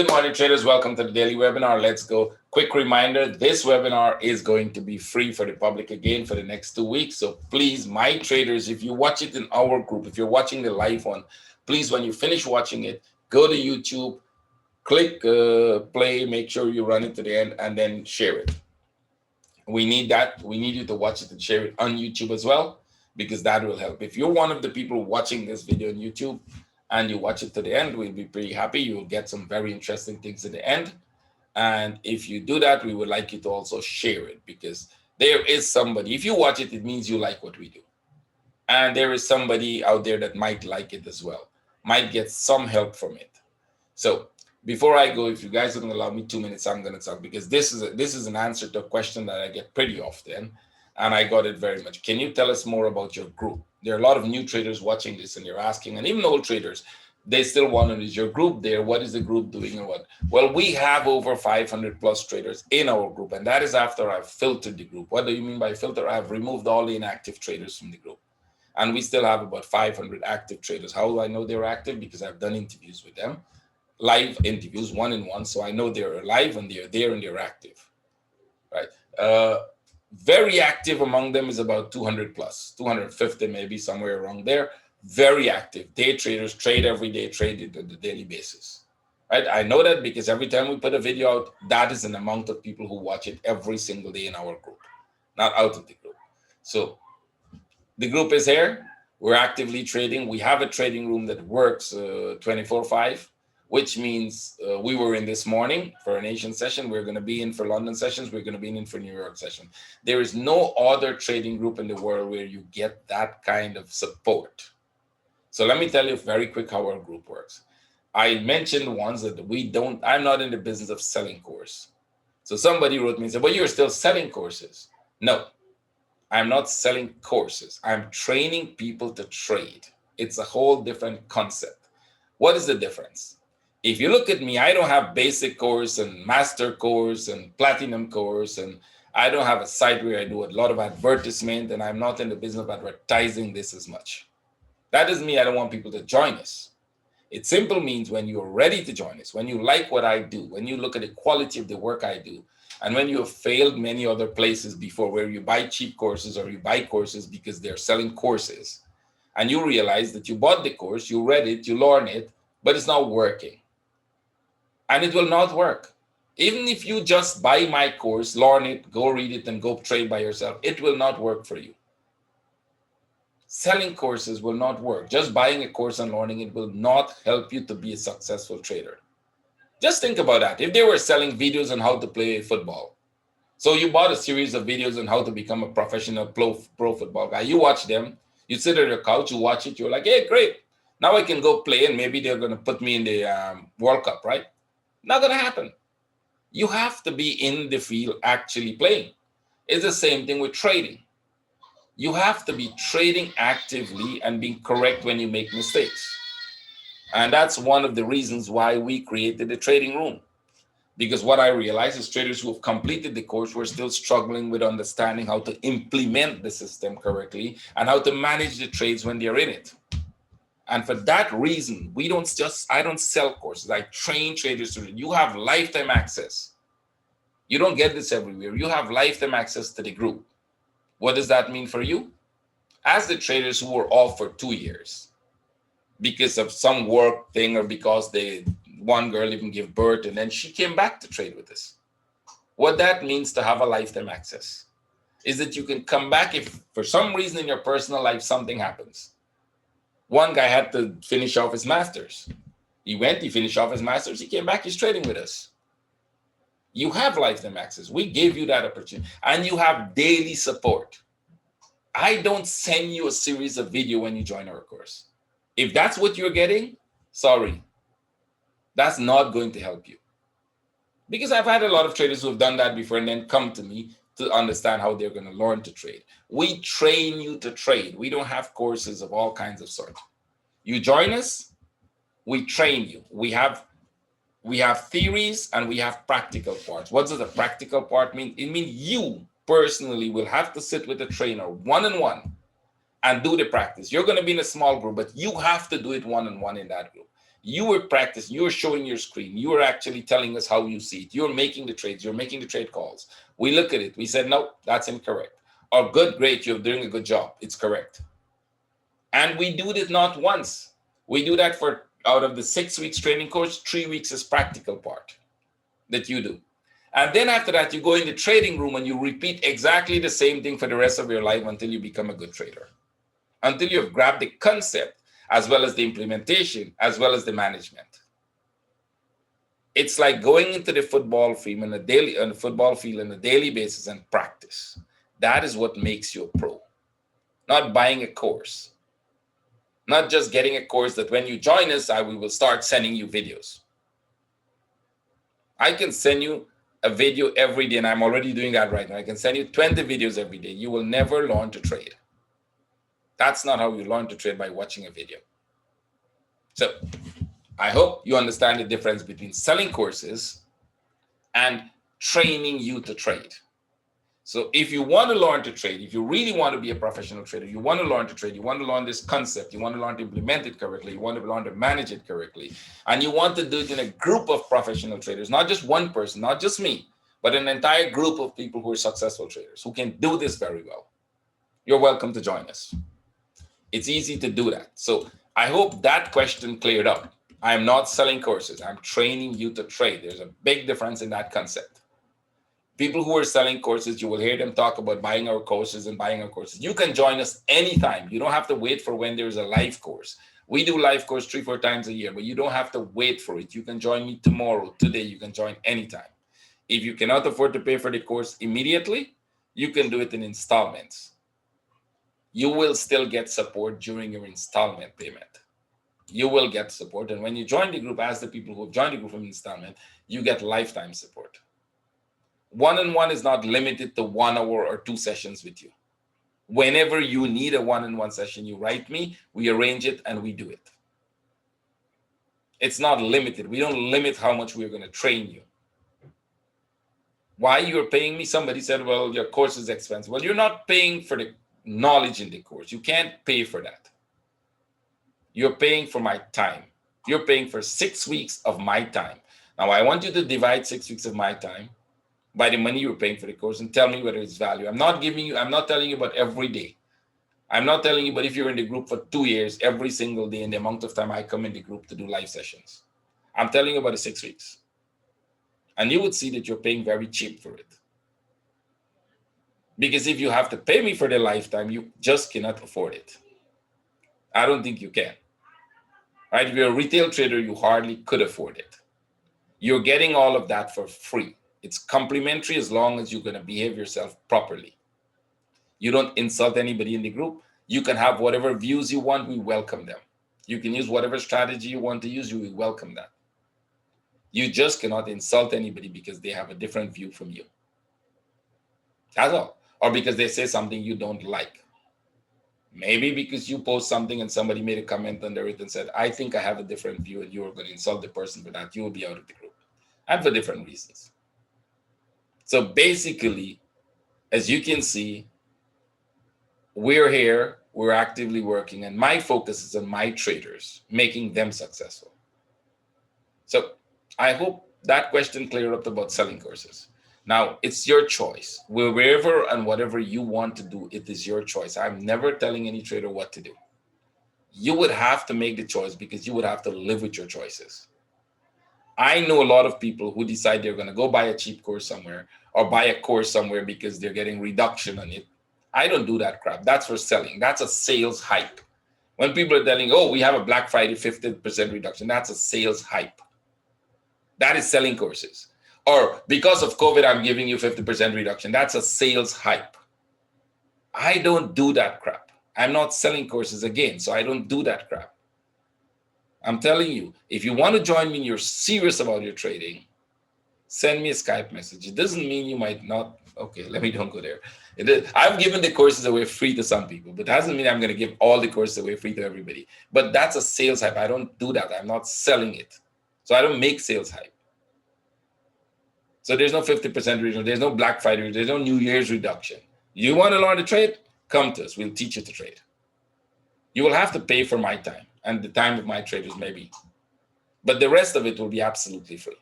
Good morning, traders. Welcome to the daily webinar. Let's go. Quick reminder, this webinar is going to be free for the public again for the next 2 weeks. So please, my traders, if you watch it in our group, if you're watching the live one, please, when you finish watching it, go to YouTube, click play, make sure you run it to the end, and then share it. We need that. We need you to watch it and share it on YouTube as well, because that will help. If you're one of the people watching this video on YouTube, and you watch it to the end, we'll be pretty happy. You'll get some very interesting things at the end. And if you do that, we would like you to also share it, because there is somebody, if you watch it, it means you like what we do. And there is somebody out there that might like it as well, might get some help from it. So before I go, if you guys are going to allow me 2 minutes, I'm going to talk, because this is an answer to a question that I get pretty often. And I got it very much. Can you tell us more about your group? There are a lot of new traders watching this, and they're asking, and even old traders, they still want to know, is your group there? What is the group doing and what? Well, we have over 500 plus traders in our group, and that is after I've filtered the group. What do you mean by filter? I've removed all the inactive traders from the group, and we still have about 500 active traders. How do I know they're active? Because I've done interviews with them, live interviews, one-on-one, so I know they're alive and they're there and they're active, right? Very active among them is about 200 plus, 250 maybe, somewhere around there. Very active. Day traders trade every day, trade it on a daily basis. Right? I know that because every time we put a video out, that is an amount of people who watch it every single day in our group, not out of the group. So the group is here. We're actively trading. We have a trading room that works 24/5. Which means we were in this morning for an Asian session. We're going to be in for London sessions. We're going to be in for New York session. There is no other trading group in the world where you get that kind of support. So let me tell you very quick how our group works. I mentioned once that I'm not in the business of selling course. So somebody wrote me and said, well, you're still selling courses. No, I'm not selling courses. I'm training people to trade. It's a whole different concept. What is the difference? If you look at me, I don't have basic course and master course and platinum course, and I don't have a site where I do a lot of advertisement, and I'm not in the business of advertising this as much. That doesn't mean I don't want people to join us. It simply means when you're ready to join us, when you like what I do, when you look at the quality of the work I do, and when you have failed many other places before where you buy cheap courses or you buy courses because they're selling courses, and you realize that you bought the course, you read it, you learn it, but it's not working. And it will not work. Even if you just buy my course, learn it, go read it, and go trade by yourself, it will not work for you. Selling courses will not work. Just buying a course and learning it will not help you to be a successful trader. Just think about that. If they were selling videos on how to play football, so you bought a series of videos on how to become a professional pro football guy, you watch them, you sit on your couch, you watch it, you're like, hey, great. Now I can go play, and maybe they're going to put me in the World Cup, right? Not going to happen. You have to be in the field actually playing. It's the same thing with trading. You have to be trading actively and being correct when you make mistakes. And that's one of the reasons why we created the trading room. Because what I realized is traders who have completed the course were still struggling with understanding how to implement the system correctly and how to manage the trades when they're in it. And for that reason, I don't sell courses. I train traders to. You have lifetime access. You don't get this everywhere. You have lifetime access to the group. What does that mean for you? As the traders who were off for 2 years because of some work thing or because one girl even gave birth and then she came back to trade with us. What that means to have a lifetime access is that you can come back if for some reason in your personal life something happens. One guy had to finish off his master's. He finished off his master's, he came back, he's trading with us. You have lifetime access. We gave you that opportunity. And you have daily support. I don't send you a series of video when you join our course. If that's what you're getting, sorry. That's not going to help you. Because I've had a lot of traders who have done that before and then come to me to understand how they're going to learn to trade. We train you to trade. We don't have courses of all kinds of sort. You join us, we train you. We have theories and we have practical parts. What does the practical part mean? It means you personally will have to sit with a trainer one-on-one and do the practice. You're going to be in a small group, but you have to do it one-on-one in that group. You were practicing, you were showing your screen, you were actually telling us how you see it. You're making the trades, you're making the trade calls. We look at it, we said, no, that's incorrect. Or good, great, you're doing a good job, it's correct. And we do it not once. We do that for, out of the 6 weeks training course, 3 weeks is practical part that you do. And then after that, you go in the trading room and you repeat exactly the same thing for the rest of your life until you become a good trader. Until you've grabbed the concept, as well as the implementation, as well as the management. It's like going into the football field on a daily basis and practice. That is what makes you a pro. Not buying a course. Not just getting a course that when you join us, we will start sending you videos. I can send you a video every day, and I'm already doing that right now. I can send you 20 videos every day. You will never learn to trade. That's not how you learn to trade, by watching a video. So I hope you understand the difference between selling courses and training you to trade. So if you want to learn to trade, if you really want to be a professional trader, you want to learn to trade, you want to learn this concept, you want to learn to implement it correctly, you want to learn to manage it correctly, and you want to do it in a group of professional traders, not just one person, not just me, but an entire group of people who are successful traders who can do this very well, you're welcome to join us. It's easy to do that. So I hope that question cleared up. I'm not selling courses. I'm training you to trade. There's a big difference in that concept. People who are selling courses, you will hear them talk about buying our courses and buying our courses. You can join us anytime. You don't have to wait for when there's a live course. We do live course 3-4 times a year, but you don't have to wait for it. You can join me tomorrow, today. You can join anytime. If you cannot afford to pay for the course immediately, you can do it in installments. You will still get support during your installment payment. You will get support. And when you join the group, as the people who have joined the group from installment, you get lifetime support. One-on-one is not limited to 1 hour or 2 sessions with you. Whenever you need a one-on-one session, you write me, we arrange it, and we do it. It's not limited. We don't limit how much we're going to train you. Why you're paying me? Somebody said, well, your course is expensive. Well, you're not paying for the knowledge in the course. You can't pay for that. You're paying for my time. You're paying for 6 weeks of my time. Now, I want you to divide 6 weeks of my time by the money you're paying for the course and tell me whether it's value. I'm not telling you about every day. I'm not telling you, but if you're in the group for 2 years, every single day, and the amount of time I come in the group to do live sessions. I'm telling you about the 6 weeks. And you would see that you're paying very cheap for it. Because if you have to pay me for the lifetime, you just cannot afford it. I don't think you can. Right? If you're a retail trader, you hardly could afford it. You're getting all of that for free. It's complimentary as long as you're going to behave yourself properly. You don't insult anybody in the group. You can have whatever views you want. We welcome them. You can use whatever strategy you want to use. We welcome that. You just cannot insult anybody because they have a different view from you. That's all. Or because they say something you don't like. Maybe because you post something and somebody made a comment under it and said, I think I have a different view, and you're going to insult the person for that. You will be out of the group. And for different reasons. So basically, as you can see, we're here, we're actively working, and my focus is on my traders, making them successful. So I hope that question cleared up about selling courses. Now, it's your choice. Wherever and whatever you want to do, it is your choice. I'm never telling any trader what to do. You would have to make the choice because you would have to live with your choices. I know a lot of people who decide they're going to go buy a cheap course somewhere or buy a course somewhere because they're getting reduction on it. I don't do that crap. That's for selling. That's a sales hype. When people are telling, oh, we have a Black Friday 50% reduction, that's a sales hype. That is selling courses. Or because of COVID, I'm giving you 50% reduction. That's a sales hype. I don't do that crap. I'm not selling courses again, so I don't do that crap. I'm telling you, if you want to join me and you're serious about your trading, send me a Skype message. It doesn't mean you might not. Okay, let me don't go there. I've given the courses away free to some people, but that doesn't mean I'm going to give all the courses away free to everybody. But that's a sales hype. I don't do that. I'm not selling it. So I don't make sales hype. So there's no 50% reduction. There's no Black Friday. There's no New Year's reduction. You want to learn to trade? Come to us. We'll teach you to trade. You will have to pay for my time and the time of my traders maybe. but the rest of it will be absolutely free.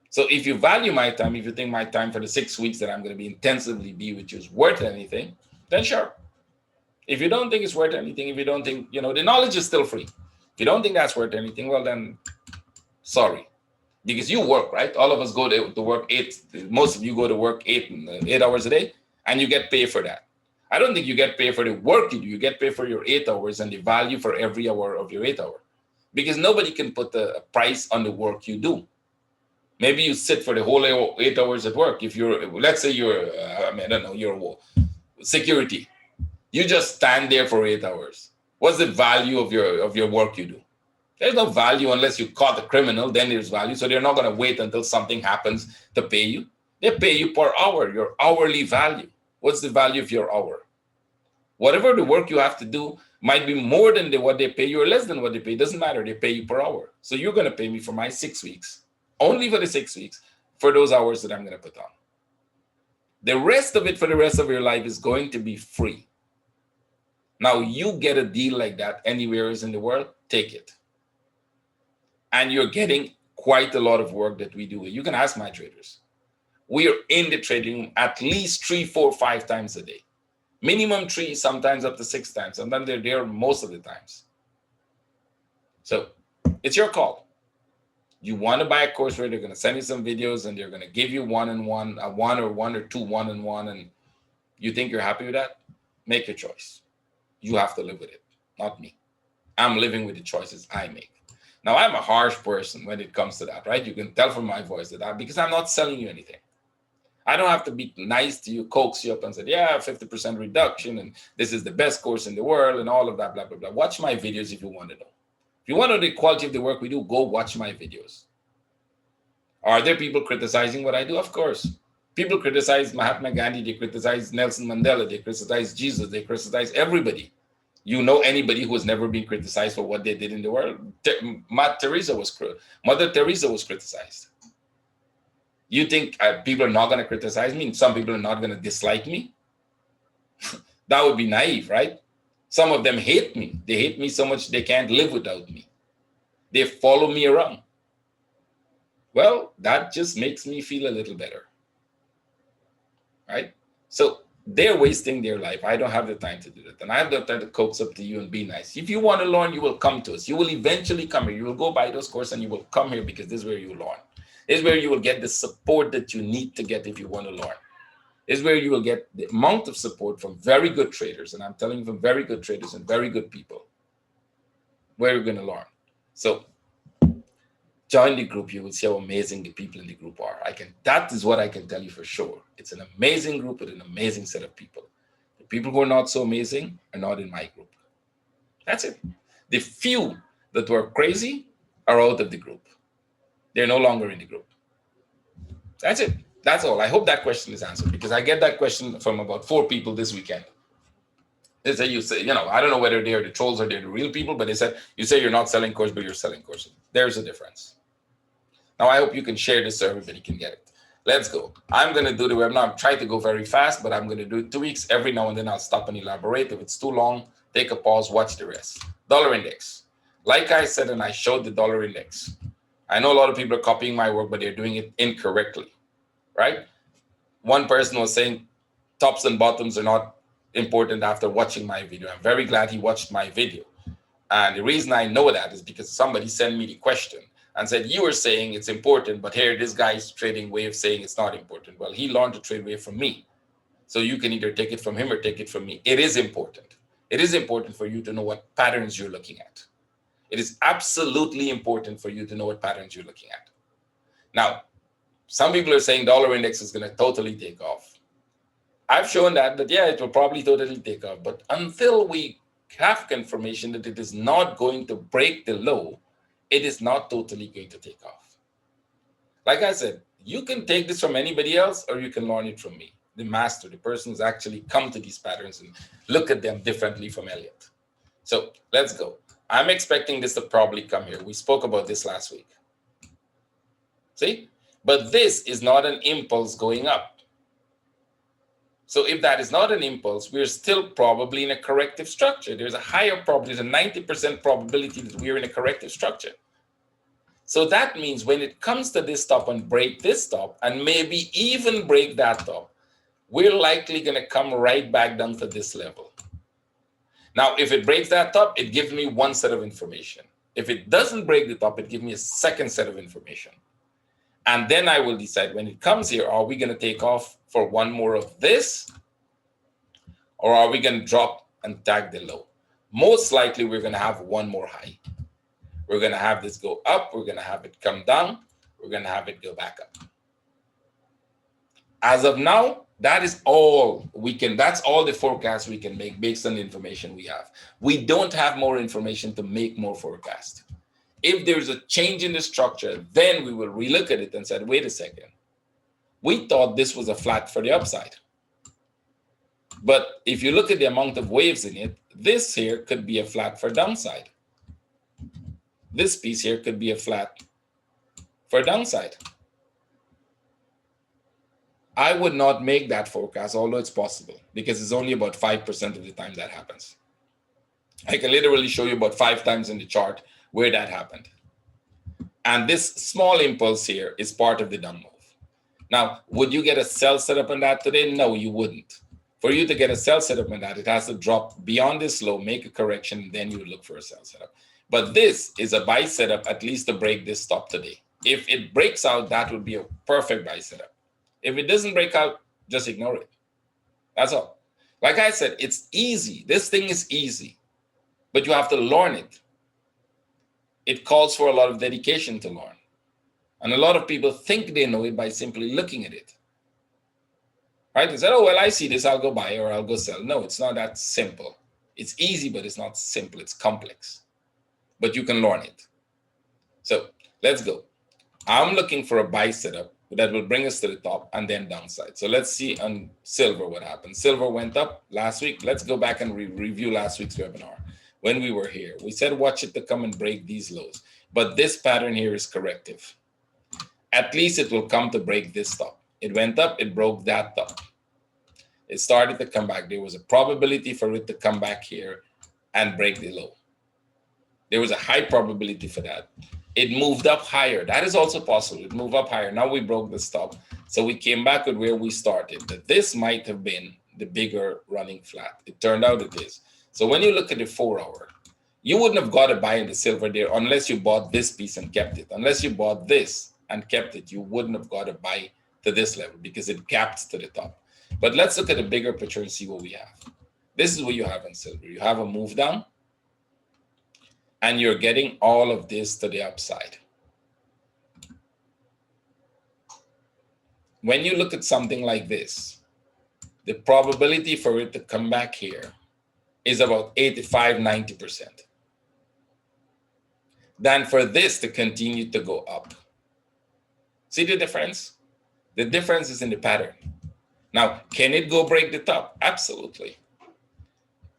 So if you value my time, if you think my time for the 6 weeks that I'm going to be intensively be with you is worth anything, then sure. If you don't think it's worth anything, if you don't think, the knowledge is still free. If you don't think that's worth anything, well then, sorry. Because you work, right? All of us go to work most of you go to work 8 hours a day, and you get paid for that. I don't think you get paid for the work you do. You get paid for your 8 hours and the value for every hour of your 8 hour. Because nobody can put a price on the work you do. Maybe you sit for the whole 8 hours at work. If let's say you're security. You just stand there for 8 hours. What's the value of your work you do? There's no value unless you caught a criminal, then there's value. So they're not going to wait until something happens to pay you. They pay you per hour, your hourly value. What's the value of your hour? Whatever the work you have to do might be more than what they pay you or less than what they pay. It doesn't matter. They pay you per hour. So you're going to pay me for my 6 weeks, only for the 6 weeks, for those hours that I'm going to put on. The rest of it for the rest of your life is going to be free. Now, you get a deal like that anywhere in the world, take it. And you're getting quite a lot of work that we do. You can ask my traders. We are in the trading room at least 3, 4, 5 times a day. Minimum 3, sometimes up to 6 times. Sometimes they're there most of the times. So it's your call. You want to buy a course where they're going to send you some videos and they're going to give you one or two one-on-one, and you think you're happy with that? Make your choice. You have to live with it, not me. I'm living with the choices I make. Now, I'm a harsh person when it comes to that, right? You can tell from my voice that because I'm not selling you anything. I don't have to be nice to you, coax you up and say, yeah, 50% reduction, and this is the best course in the world, and all of that, blah, blah, blah. Watch my videos if you want to know. If you want to know the quality of the work we do, go watch my videos. Are there people criticizing what I do? Of course. People criticize Mahatma Gandhi, they criticize Nelson Mandela, they criticize Jesus, they criticize everybody. You know anybody who has never been criticized for what they did in the world? Mother Teresa was criticized. You think people are not going to criticize me and some people are not going to dislike me? That would be naive, right? Some of them hate me. They hate me so much they can't live without me. They follow me around. Well, that just makes me feel a little better, right? So they're wasting their life. I don't have the time to do that. And I have the time to coax up to you and be nice. If you want to learn, you will come to us. You will eventually come here. You will go buy those courses and you will come here because this is where you learn. This is where you will get the support that you need to get if you want to learn. This is where you will get the amount of support from very good traders. And I'm telling you, from very good traders and very good people where you're going to learn. So join the group. You will see how amazing the people in the group are. That is what I can tell you for sure. It's an amazing group with an amazing set of people. The people who are not so amazing are not in my group. That's it. The few that were crazy are out of the group. They're no longer in the group. That's it. That's all. I hope that question is answered because I get that question from about 4 people this weekend. They say, I don't know whether they're the trolls or they're the real people, but they said, you say you're not selling course, but you're selling courses. There's a difference. Now, I hope you can share this so everybody can get it. Let's go. I'm going to do the webinar. I'm trying to go very fast, but I'm going to do it 2 weeks. Every now and then I'll stop and elaborate. If it's too long, take a pause, watch the rest. Dollar index. Like I said, and I showed the dollar index. I know a lot of people are copying my work, but they're doing it incorrectly, right? One person was saying tops and bottoms are not important after watching my video. I'm very glad he watched my video. And the reason I know that is because somebody sent me the question and said, you were saying it's important, but here this guy's trading way of saying it's not important. Well, he learned to trade way from me. So you can either take it from him or take it from me. It is important. It is important for you to know what patterns you're looking at. It is absolutely important for you to know what patterns you're looking at. Now, some people are saying dollar index is going to totally take off. I've shown that yeah, it will probably totally take off. But until we have confirmation that it is not going to break the low, it is not totally going to take off. Like I said, you can take this from anybody else or you can learn it from me, the master, the person who's actually come to these patterns and look at them differently from Elliott. So let's go. I'm expecting this to probably come here. We spoke about this last week. See? But this is not an impulse going up. So if that is not an impulse, we're still probably in a corrective structure. There's a higher probability, there's a 90% probability that we're in a corrective structure. So that means when it comes to this top and break this top and maybe even break that top, we're likely going to come right back down to this level. Now, if it breaks that top, it gives me one set of information. If it doesn't break the top, it gives me a second set of information. And then I will decide when it comes here, are we going to take off for one more of this? Or are we going to drop and tag the low? Most likely, we're going to have one more high. We're going to have this go up. We're going to have it come down. We're going to have it go back up. As of now, that is all we can, that's all the forecast we can make based on the information we have. We don't have more information to make more forecast. If there's a change in the structure, then we will relook at it and say, wait a second. We thought this was a flat for the upside. But if you look at the amount of waves in it, this here could be a flat for downside. This piece here could be a flat for downside. I would not make that forecast, although it's possible, because it's only about 5% of the time that happens. I can literally show you about 5 times in the chart where that happened. And this small impulse here is part of the down move. Now, would you get a sell setup on that today? No, you wouldn't. For you to get a sell setup on that, it has to drop beyond this low, make a correction, and then you would look for a sell setup. But this is a buy setup, at least to break this stop today. If it breaks out, that would be a perfect buy setup. If it doesn't break out, just ignore it. That's all. Like I said, it's easy. This thing is easy, but you have to learn it. It calls for a lot of dedication to learn. And a lot of people think they know it by simply looking at it. Right? They say, oh, well, I see this, I'll go buy or I'll go sell. No, it's not that simple. It's easy, but it's not simple. It's complex. But you can learn it. So let's go. I'm looking for a buy setup that will bring us to the top and then downside. So let's see on silver what happened. Silver went up last week. Let's go back and review last week's webinar. When we were here, we said watch it to come and break these lows. But this pattern here is corrective. At least it will come to break this top. It went up, it broke that top. It started to come back. There was a probability for it to come back here and break the low. There was a high probability for that. It moved up higher. That is also possible. It moved up higher. Now we broke the stop. So we came back with where we started. That this might have been the bigger running flat. It turned out it is. So when you look at the 4-hour, you wouldn't have got a buy in the silver there unless you bought this piece and kept it. Unless you bought this and kept it, you wouldn't have got a buy to this level because it gapped to the top. But let's look at the bigger picture and see what we have. This is what you have in silver. You have a move down. And you're getting all of this to the upside. When you look at something like this, the probability for it to come back here is about 85–90%. Than for this to continue to go up. See the difference? The difference is in the pattern. Now, can it go break the top? Absolutely.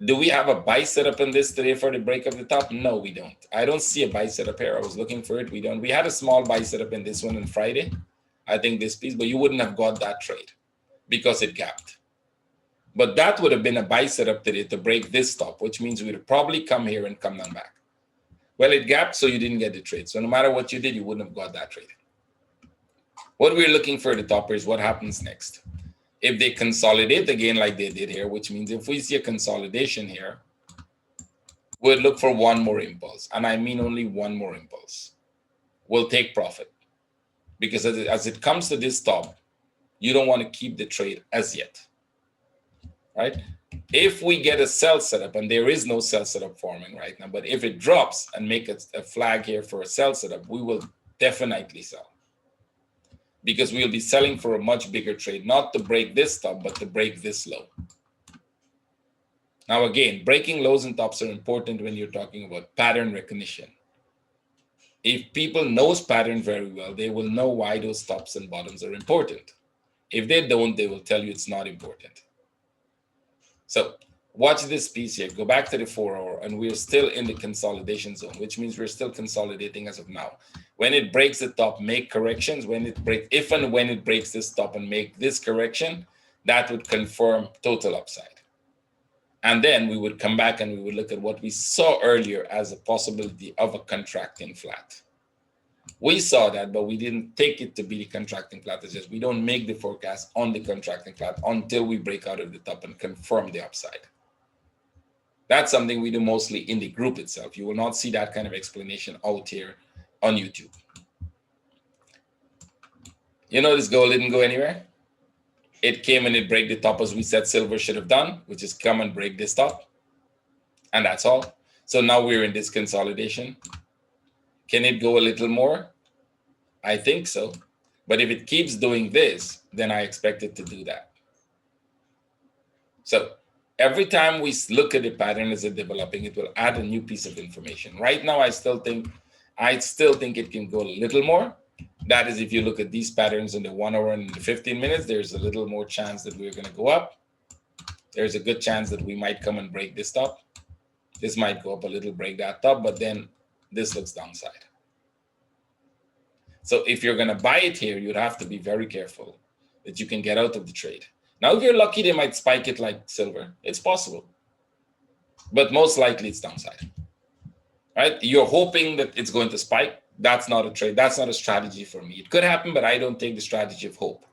Do we have a buy setup in this today for the break of the top? No, we don't. I don't see a buy setup here. I was looking for it. We don't. We had a small buy setup in this one on Friday. I think this piece, but you wouldn't have got that trade because it gapped. But that would have been a buy setup today to break this top, which means we would probably come here and come down back. Well, it gapped, so you didn't get the trade. So no matter what you did, you wouldn't have got that trade. What we're looking for the topper is what happens next. If they consolidate again like they did here, which means if we see a consolidation here, we'll look for one more impulse. And I mean only one more impulse. We'll take profit. Because as it comes to this top, you don't want to keep the trade as yet. Right? If we get a sell setup, and there is no sell setup forming right now, but if it drops and make a flag here for a sell setup, we will definitely sell. Because we'll be selling for a much bigger trade, not to break this top, but to break this low. Now, again, breaking lows and tops are important when you're talking about pattern recognition. If people know pattern very well, they will know why those tops and bottoms are important. If they don't, they will tell you it's not important. So watch this piece here. Go back to the 4-hour, and we're still in the consolidation zone, which means we're still consolidating as of now. When it breaks the top, make corrections. If and when it breaks this top and make this correction, that would confirm total upside. And then we would come back and we would look at what we saw earlier as a possibility of a contracting flat. We saw that, but we didn't take it to be the contracting flat. It's just we don't make the forecast on the contracting flat until we break out of the top and confirm the upside. That's something we do mostly in the group itself. You will not see that kind of explanation out here on YouTube. You know, this gold didn't go anywhere. It came and it break the top as we said silver should have done, which is come and break this top. And that's all. So now we're in this consolidation. Can it go a little more? I think so. But if it keeps doing this, then I expect it to do that. So every time we look at the pattern as it's developing, it will add a new piece of information. Right now, I still think it can go a little more. That is, if you look at these patterns in the 1 hour and the 15 minutes, there's a little more chance that we're going to go up. There's a good chance that we might come and break this top. This might go up a little, break that top, but then this looks downside. So if you're going to buy it here, you'd have to be very careful that you can get out of the trade. Now, if you're lucky, they might spike it like silver. It's possible. But most likely it's downside. Right? You're hoping that it's going to spike. That's not a trade. That's not a strategy for me. It could happen, but I don't take the strategy of hope.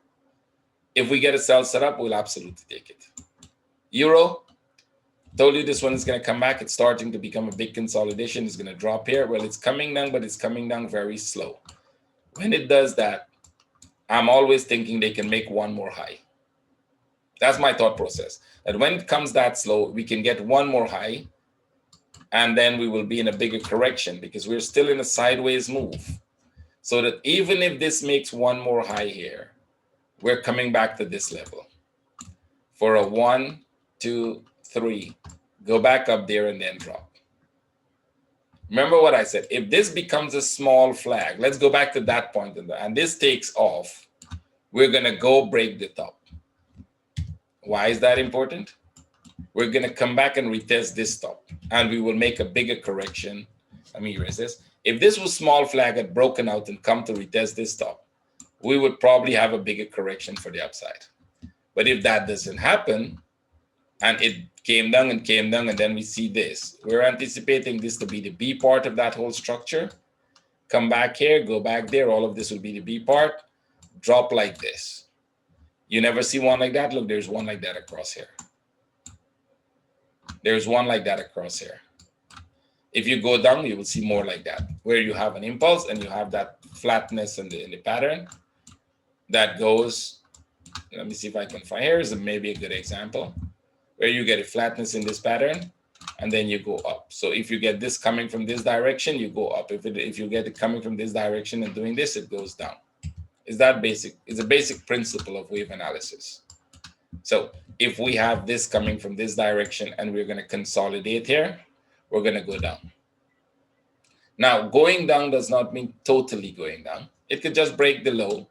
If we get a sell set up, we'll absolutely take it. Euro, told you this one is going to come back. It's starting to become a big consolidation. It's going to drop here. Well, it's coming down, but it's coming down very slow. When it does that, I'm always thinking they can make one more high. That's my thought process. That when it comes that slow, we can get one more high, and then we will be in a bigger correction because we're still in a sideways move. So that even if this makes one more high here, we're coming back to this level. For a 1, 2, 3, go back up there and then drop. Remember what I said. If this becomes a small flag, let's go back to that point, and this takes off, we're going to go break the top. Why is that important? We're going to come back and retest this top, and we will make a bigger correction. Let me erase this. If this was small flag had broken out and come to retest this top, we would probably have a bigger correction for the upside. But if that doesn't happen, and it came down, and then we see this, we're anticipating this to be the B part of that whole structure. Come back here, go back there. All of this will be the B part. Drop like this. You never see one like that. Look, there's one like that across here. There's one like that across here. If you go down, you will see more like that, where you have an impulse and you have that flatness in the pattern that goes. Let me see if I can find. Here is maybe a good example where you get a flatness in this pattern and then you go up. So if you get this coming from this direction, you go up. If you get it coming from this direction and doing this, it goes down. Is that basic? It's a basic principle of wave analysis. So if we have this coming from this direction and we're going to consolidate here, we're going to go down. Now, going down does not mean totally going down. It could just break the low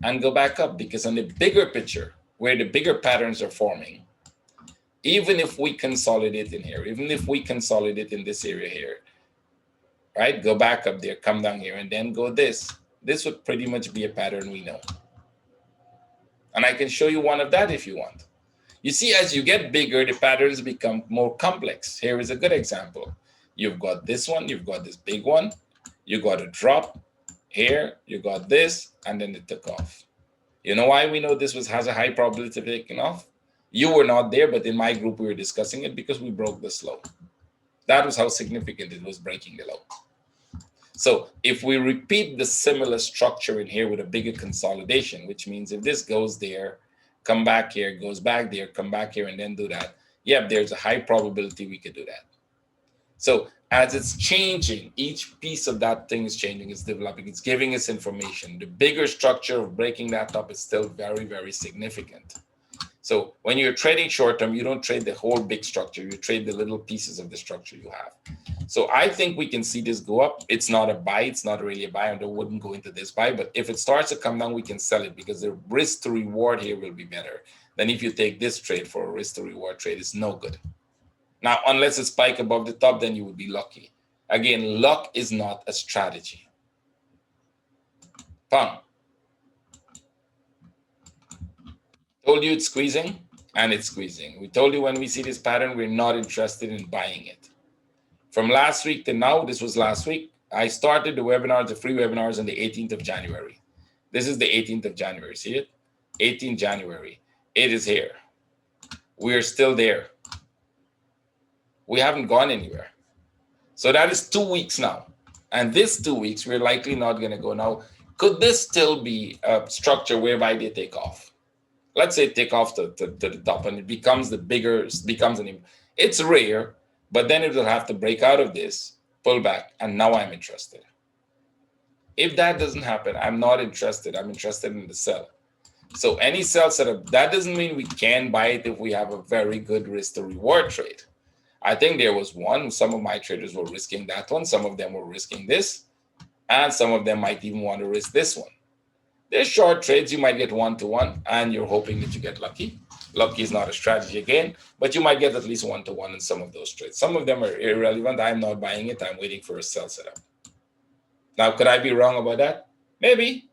and go back up, because on the bigger picture, where the bigger patterns are forming, even if we consolidate in here, even if we consolidate in this area here, right, go back up there, come down here, and then go this would pretty much be a pattern we know. And I can show you one of that if you want. You see, as you get bigger, the patterns become more complex. Here is a good example. You've got this one, you've got this big one, you got a drop here, you got this, and then it took off. You know why we know this has a high probability of taking off? You were not there, but in my group we were discussing it because we broke the low. That was how significant it was breaking the low. So if we repeat the similar structure in here with a bigger consolidation, which means if this goes there, come back here, goes back there, come back here, and then do that, yeah, there's a high probability we could do that. So as it's changing, each piece of that thing is changing, it's developing, it's giving us information. The bigger structure of breaking that up is still very, very significant. So when you're trading short term, you don't trade the whole big structure. You trade the little pieces of the structure you have. So I think we can see this go up. It's not a buy. It's not really a buy. And I wouldn't go into this buy. But if it starts to come down, we can sell it, because the risk to reward here will be better than if you take this trade for a risk to reward trade. It's no good. Now, unless it spike above the top, then you would be lucky. Again, luck is not a strategy. Pang. Told you it's squeezing, and it's squeezing. We told you when we see this pattern, we're not interested in buying it. From last week to now, this was last week, I started the webinars, the free webinars on the 18th of January. This is the 18th of January. See it? 18th January. It is here. We're still there. We haven't gone anywhere. So that is 2 weeks now. And this 2 weeks, we're likely not going to go. Now, could this still be a structure whereby they take off? Let's say take off to the top and it becomes the bigger, it's rare, but then it will have to break out of this, pull back, and now I'm interested. If that doesn't happen, I'm not interested. I'm interested in the sell. So any sell setup, that doesn't mean we can buy it if we have a very good risk to reward trade. I think there was one, some of my traders were risking that one. Some of them were risking this, and some of them might even want to risk this one. There's short trades, you might get 1-to-1, and you're hoping that you get lucky. Lucky is not a strategy again, but you might get at least 1-to-1 in some of those trades. Some of them are irrelevant. I'm not buying it. I'm waiting for a sell setup. Now, could I be wrong about that? Maybe,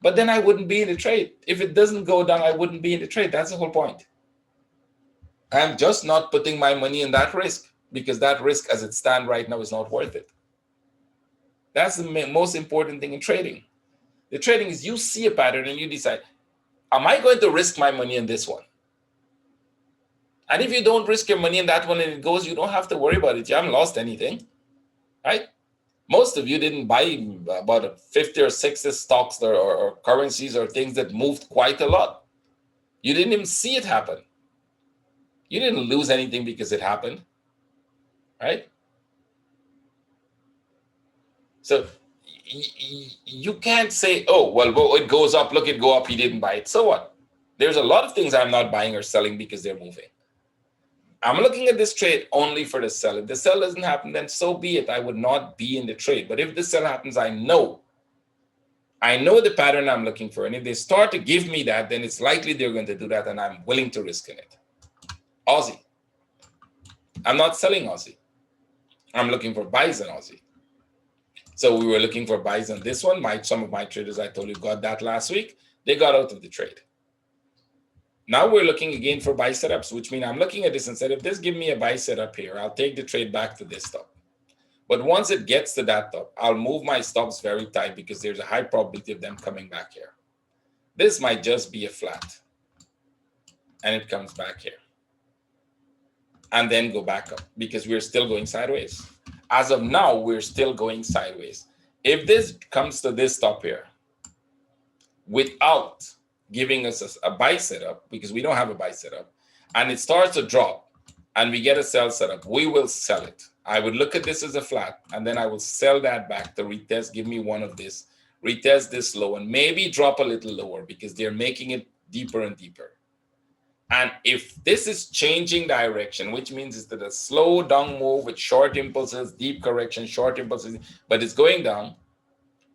but then I wouldn't be in the trade. If it doesn't go down, I wouldn't be in the trade. That's the whole point. I'm just not putting my money in that risk because that risk as it stands right now is not worth it. That's the most important thing in trading. The trading is you see a pattern and you decide, am I going to risk my money in this one? And if you don't risk your money in that one and it goes, you don't have to worry about it. You haven't lost anything, right? Most of you didn't buy about 50 or 60 stocks or currencies or things that moved quite a lot. You didn't even see it happen. You didn't lose anything because it happened, right? So you can't say, oh, well, it goes up. Look, it go up. He didn't buy it. So what? There's a lot of things I'm not buying or selling because they're moving. I'm looking at this trade only for the sell. If the sell doesn't happen, then so be it. I would not be in the trade. But if the sell happens, I know the pattern I'm looking for. And if they start to give me that, then it's likely they're going to do that, and I'm willing to risk in it. Aussie. I'm not selling Aussie. I'm looking for buys in Aussie. So we were looking for buys on this one. Some of my traders, I told you, got that last week. They got out of the trade. Now we're looking again for buy setups, which means I'm looking at this and said, if this give me a buy setup here, I'll take the trade back to this top. But once it gets to that top, I'll move my stops very tight because there's a high probability of them coming back here. This might just be a flat. And it comes back here. And then go back up because we're still going sideways. As of now, we're still going sideways. If this comes to this top here without giving us a buy setup, because we don't have a buy setup, and it starts to drop and we get a sell setup, we will sell it. I would look at this as a flat, and then I will sell that back to retest, give me one of this, retest this low, and maybe drop a little lower because they're making it deeper and deeper. And if this is changing direction, which means it's a slow down move with short impulses, deep correction, short impulses, but it's going down,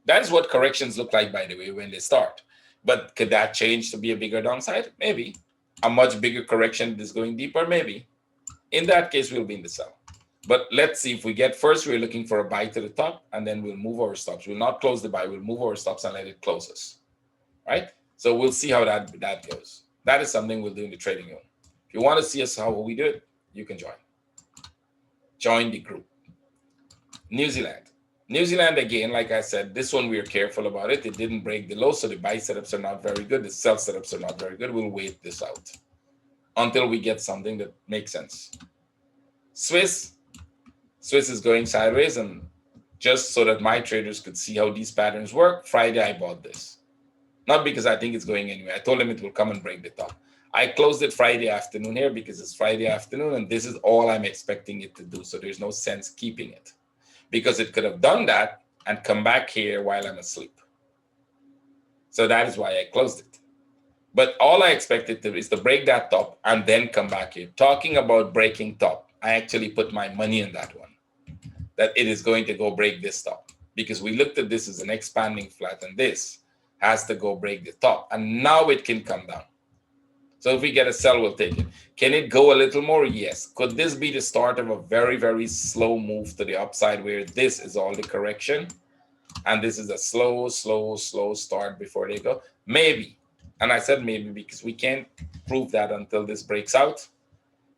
that is what corrections look like, by the way, when they start. But could that change to be a bigger downside? Maybe. A much bigger correction that is going deeper? Maybe. In that case, we'll be in the sell. But let's see if we get, first we're looking for a buy to the top, and then we'll move our stops. We'll not close the buy, we'll move our stops and let it close us, right? So we'll see how that goes. That is something we'll do in the trading room. If you want to see us how we do it, you can join. Join the group. New Zealand. New Zealand, again, like I said, this one we are careful about it. It didn't break the low, so the buy setups are not very good. The sell setups are not very good. We'll wait this out until we get something that makes sense. Swiss is going sideways, and just so that my traders could see how these patterns work, Friday I bought this. Not because I think it's going anywhere. I told them it will come and break the top. I closed it Friday afternoon here because it's Friday afternoon, and this is all I'm expecting it to do. So there's no sense keeping it, because it could have done that and come back here while I'm asleep. So that is why I closed it. But all I expected is to break that top and then come back here. Talking about breaking top, I actually put my money in that one, that it is going to go break this top, because we looked at this as an expanding flat, and this has to go break the top, and now it can come down. So if we get a sell, we'll take it. Can it go a little more? Yes. Could this be the start of a very, very slow move to the upside, where this is all the correction and this is a slow start before they go? Maybe. And I said maybe because we can't prove that until this breaks out,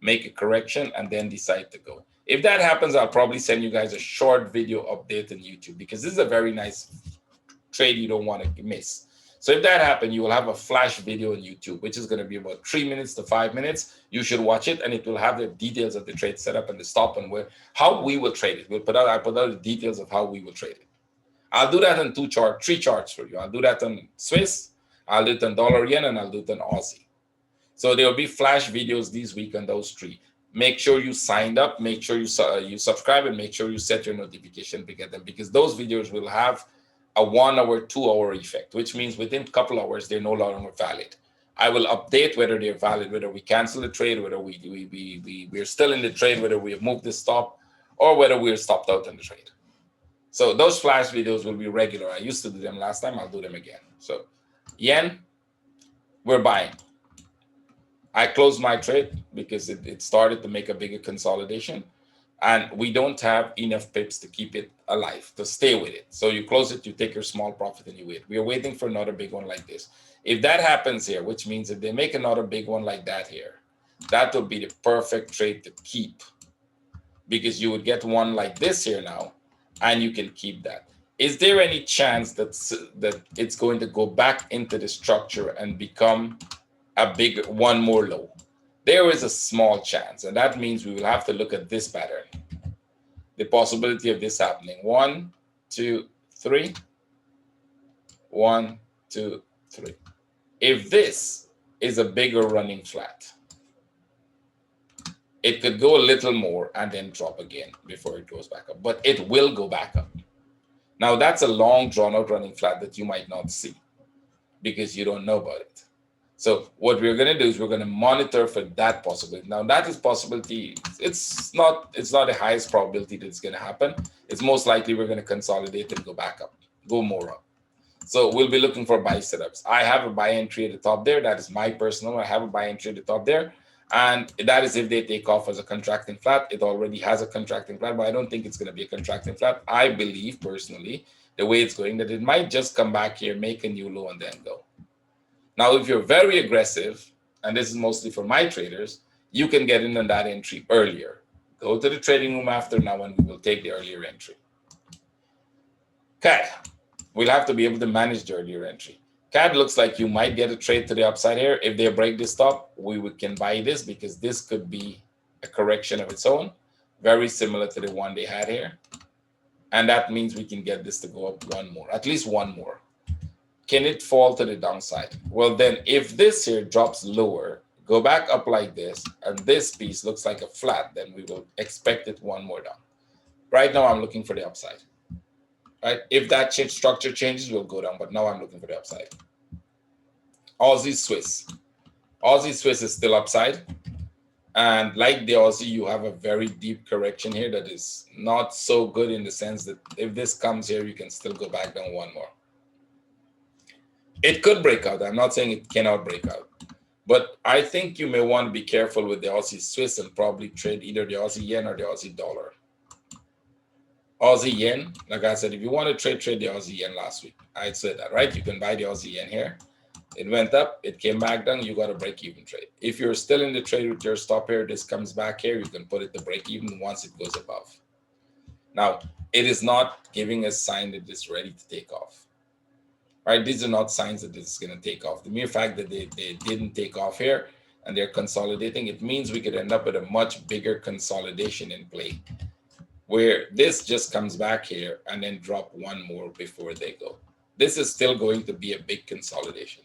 make a correction, and then decide to go. If that happens, I'll probably send you guys a short video update on YouTube, because this is a very nice trade you don't want to miss. So if that happens, you will have a flash video on YouTube, which is going to be about 3 minutes to 5 minutes. You should watch it, and it will have the details of the trade setup and the stop and how we will trade it. I put out the details of how we will trade it. I'll do that on 3 charts for you. I'll do that on Swiss, I'll do it on dollar yen, and I'll do it on Aussie. So there will be flash videos this week on those 3. Make sure you signed up, make sure you subscribe, and make sure you set your notification to get them, because those videos will have a 1 hour, 2 hour effect, which means within a couple hours, they're no longer valid. I will update whether they're valid, whether we cancel the trade, whether we're still in the trade, whether we have moved the stop, or whether we're stopped out in the trade. So those flash videos will be regular. I used to do them last time. I'll do them again. So yen, we're buying. I closed my trade because it started to make a bigger consolidation, and we don't have enough pips to keep it alive, to stay with it. So you close it, you take your small profit, and you wait. We are waiting for another big one like this. If that happens here, which means if they make another big one like that here, that would be the perfect trade to keep, because you would get one like this here now, and you can keep that. Is there any chance that it's going to go back into the structure and become a big one more low? There is a small chance, and that means we will have to look at this pattern. The possibility of this happening. 1, 2, 3. 1, 2, 3. If this is a bigger running flat, it could go a little more and then drop again before it goes back up, but it will go back up. Now, that's a long, drawn-out running flat that you might not see because you don't know about it. So what we're going to do is we're going to monitor for that possibility. Now, that is possibility. It's not the highest probability that it's going to happen. It's most likely we're going to consolidate and go back up, go more up. So we'll be looking for buy setups. I have a buy entry at the top there. That is my personal. I have a buy entry at the top there. And that is if they take off as a contracting flat. It already has a contracting flat, but I don't think it's going to be a contracting flat. I believe personally, the way it's going, that it might just come back here, make a new low, and then go. Now, if you're very aggressive, and this is mostly for my traders, you can get in on that entry earlier. Go to the trading room after now, and we will take the earlier entry. CAD, we'll have to be able to manage the earlier entry. CAD looks like you might get a trade to the upside here. If they break this top, we can buy this, because this could be a correction of its own, very similar to the one they had here. And that means we can get this to go up one more, at least one more. Can it fall to the downside? Well, then if this here drops lower, go back up like this, and this piece looks like a flat, then we will expect it one more down. Right now, I'm looking for the upside. Right? If that structure changes, we'll go down, but now I'm looking for the upside. Aussie Swiss. Aussie Swiss is still upside. And like the Aussie, you have a very deep correction here that is not so good, in the sense that if this comes here, you can still go back down one more. It could break out. I'm not saying it cannot break out, but I think you may want to be careful with the Aussie Swiss and probably trade either the Aussie yen or the Aussie dollar. Aussie yen, like I said, if you want to trade the Aussie yen last week, I said that, right? You can buy the Aussie yen here. It went up, it came back down, you got a break-even trade. If you're still in the trade with your stop here, this comes back here, you can put it to break-even once it goes above. Now, it is not giving a sign that it's ready to take off. Right? These are not signs that this is going to take off. The mere fact that they didn't take off here and they're consolidating, it means we could end up with a much bigger consolidation in play, where this just comes back here and then drop one more before they go. This is still going to be a big consolidation.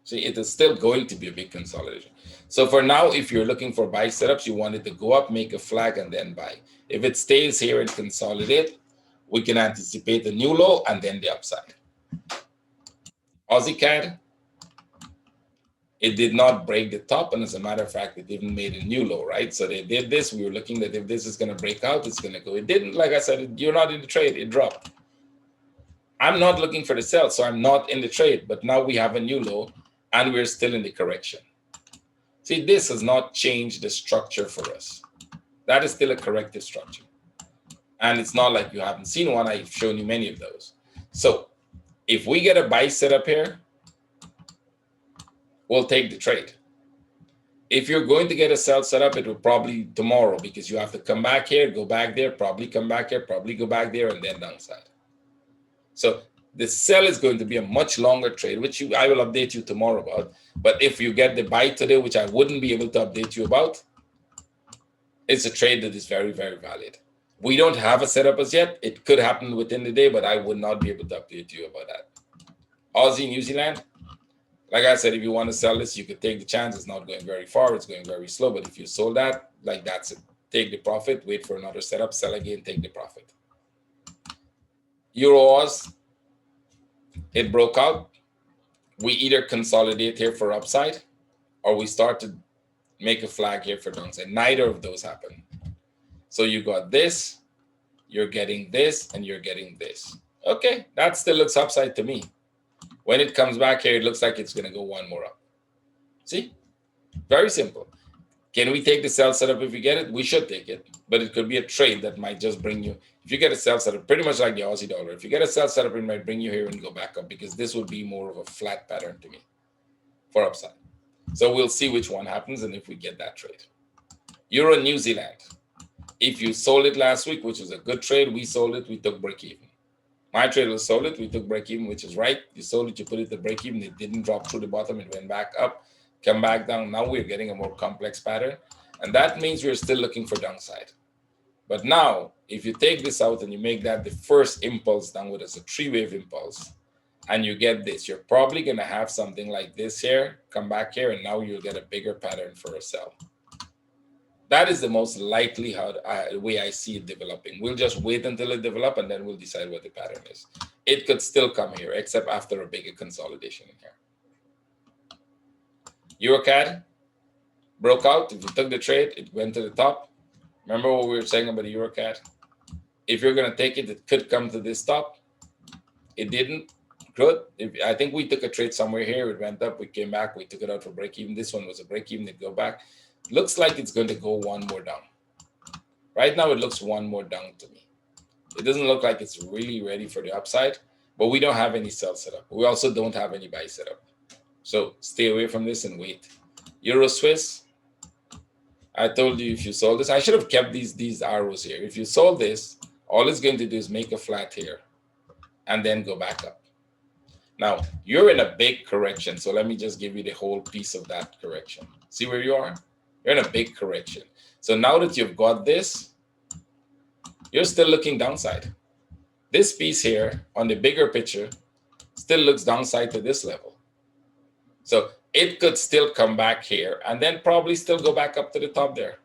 See, it is still going to be a big consolidation. So for now, if you're looking for buy setups, you want it to go up, make a flag, and then buy. If it stays here and consolidate, we can anticipate a new low and then the upside. Aussie Cad, it did not break the top, and as a matter of fact, it even made a new low, right? So they did this. We were looking that if this is going to break out, it's going to go. It didn't. Like I said, you're not in the trade. It dropped. I'm not looking for the sell, so I'm not in the trade. But now we have a new low, and we're still in the correction. See, this has not changed the structure for us. That is still a corrective structure. And it's not like you haven't seen one. I've shown you many of those. So if we get a buy setup here, we'll take the trade. If you're going to get a sell set up, it will probably tomorrow, because you have to come back here, go back there, probably come back here, probably go back there, and then downside. So the sell is going to be a much longer trade, which I will update you tomorrow about. But if you get the buy today, which I wouldn't be able to update you about, it's a trade that is very, very valid. We don't have a setup as yet. It could happen within the day, but I would not be able to update you about that. Aussie, New Zealand. Like I said, if you want to sell this, you could take the chance. It's not going very far. It's going very slow. But if you sold that, like that's it. Take the profit, wait for another setup, sell again, take the profit. Euros, it broke out. We either consolidate here for upside, or we start to make a flag here for downside. Neither of those happen. So you got this, you're getting this, and you're getting this. Okay, that still looks upside to me. When it comes back here, it looks like it's going to go one more up. See? Very simple. Can we take the sell setup if we get it? We should take it. But it could be a trade that might just bring you, if you get a sell setup, pretty much like the Aussie dollar, if you get a sell setup, it might bring you here and go back up, because this would be more of a flat pattern to me for upside. So we'll see which one happens and if we get that trade. Euro New Zealand. If you sold it last week, which was a good trade, we sold it, we took break even. My trade was sold it, we took break even, which is right. You sold it, you put it to break even, it didn't drop through the bottom, it went back up, come back down. Now we're getting a more complex pattern. And that means we're still looking for downside. But now, if you take this out and you make that the first impulse downward as a three-wave impulse, and you get this, you're probably going to have something like this here, come back here, and now you'll get a bigger pattern for a sell. That is the most likely way I see it developing. We'll just wait until it develops, and then we'll decide what the pattern is. It could still come here, except after a bigger consolidation in here. EuroCAD broke out. If you took the trade, it went to the top. Remember what we were saying about the EuroCAD? If you're going to take it, it could come to this top. It didn't. Good. I think we took a trade somewhere here. It went up. We came back. We took it out for break even. This one was a break even. It go back. Looks like it's going to go one more down. Right now, it looks one more down to me. It doesn't look like it's really ready for the upside, but we don't have any sell setup. We also don't have any buy setup. So stay away from this and wait. Euro Swiss. I told you if you sold this, I should have kept these arrows here. If you sold this, all it's going to do is make a flat here and then go back up. Now, you're in a big correction. So let me just give you the whole piece of that correction. See where you are? You're in a big correction. So now that you've got this, you're still looking downside. This piece here on the bigger picture still looks downside to this level. So it could still come back here and then probably still go back up to the top there.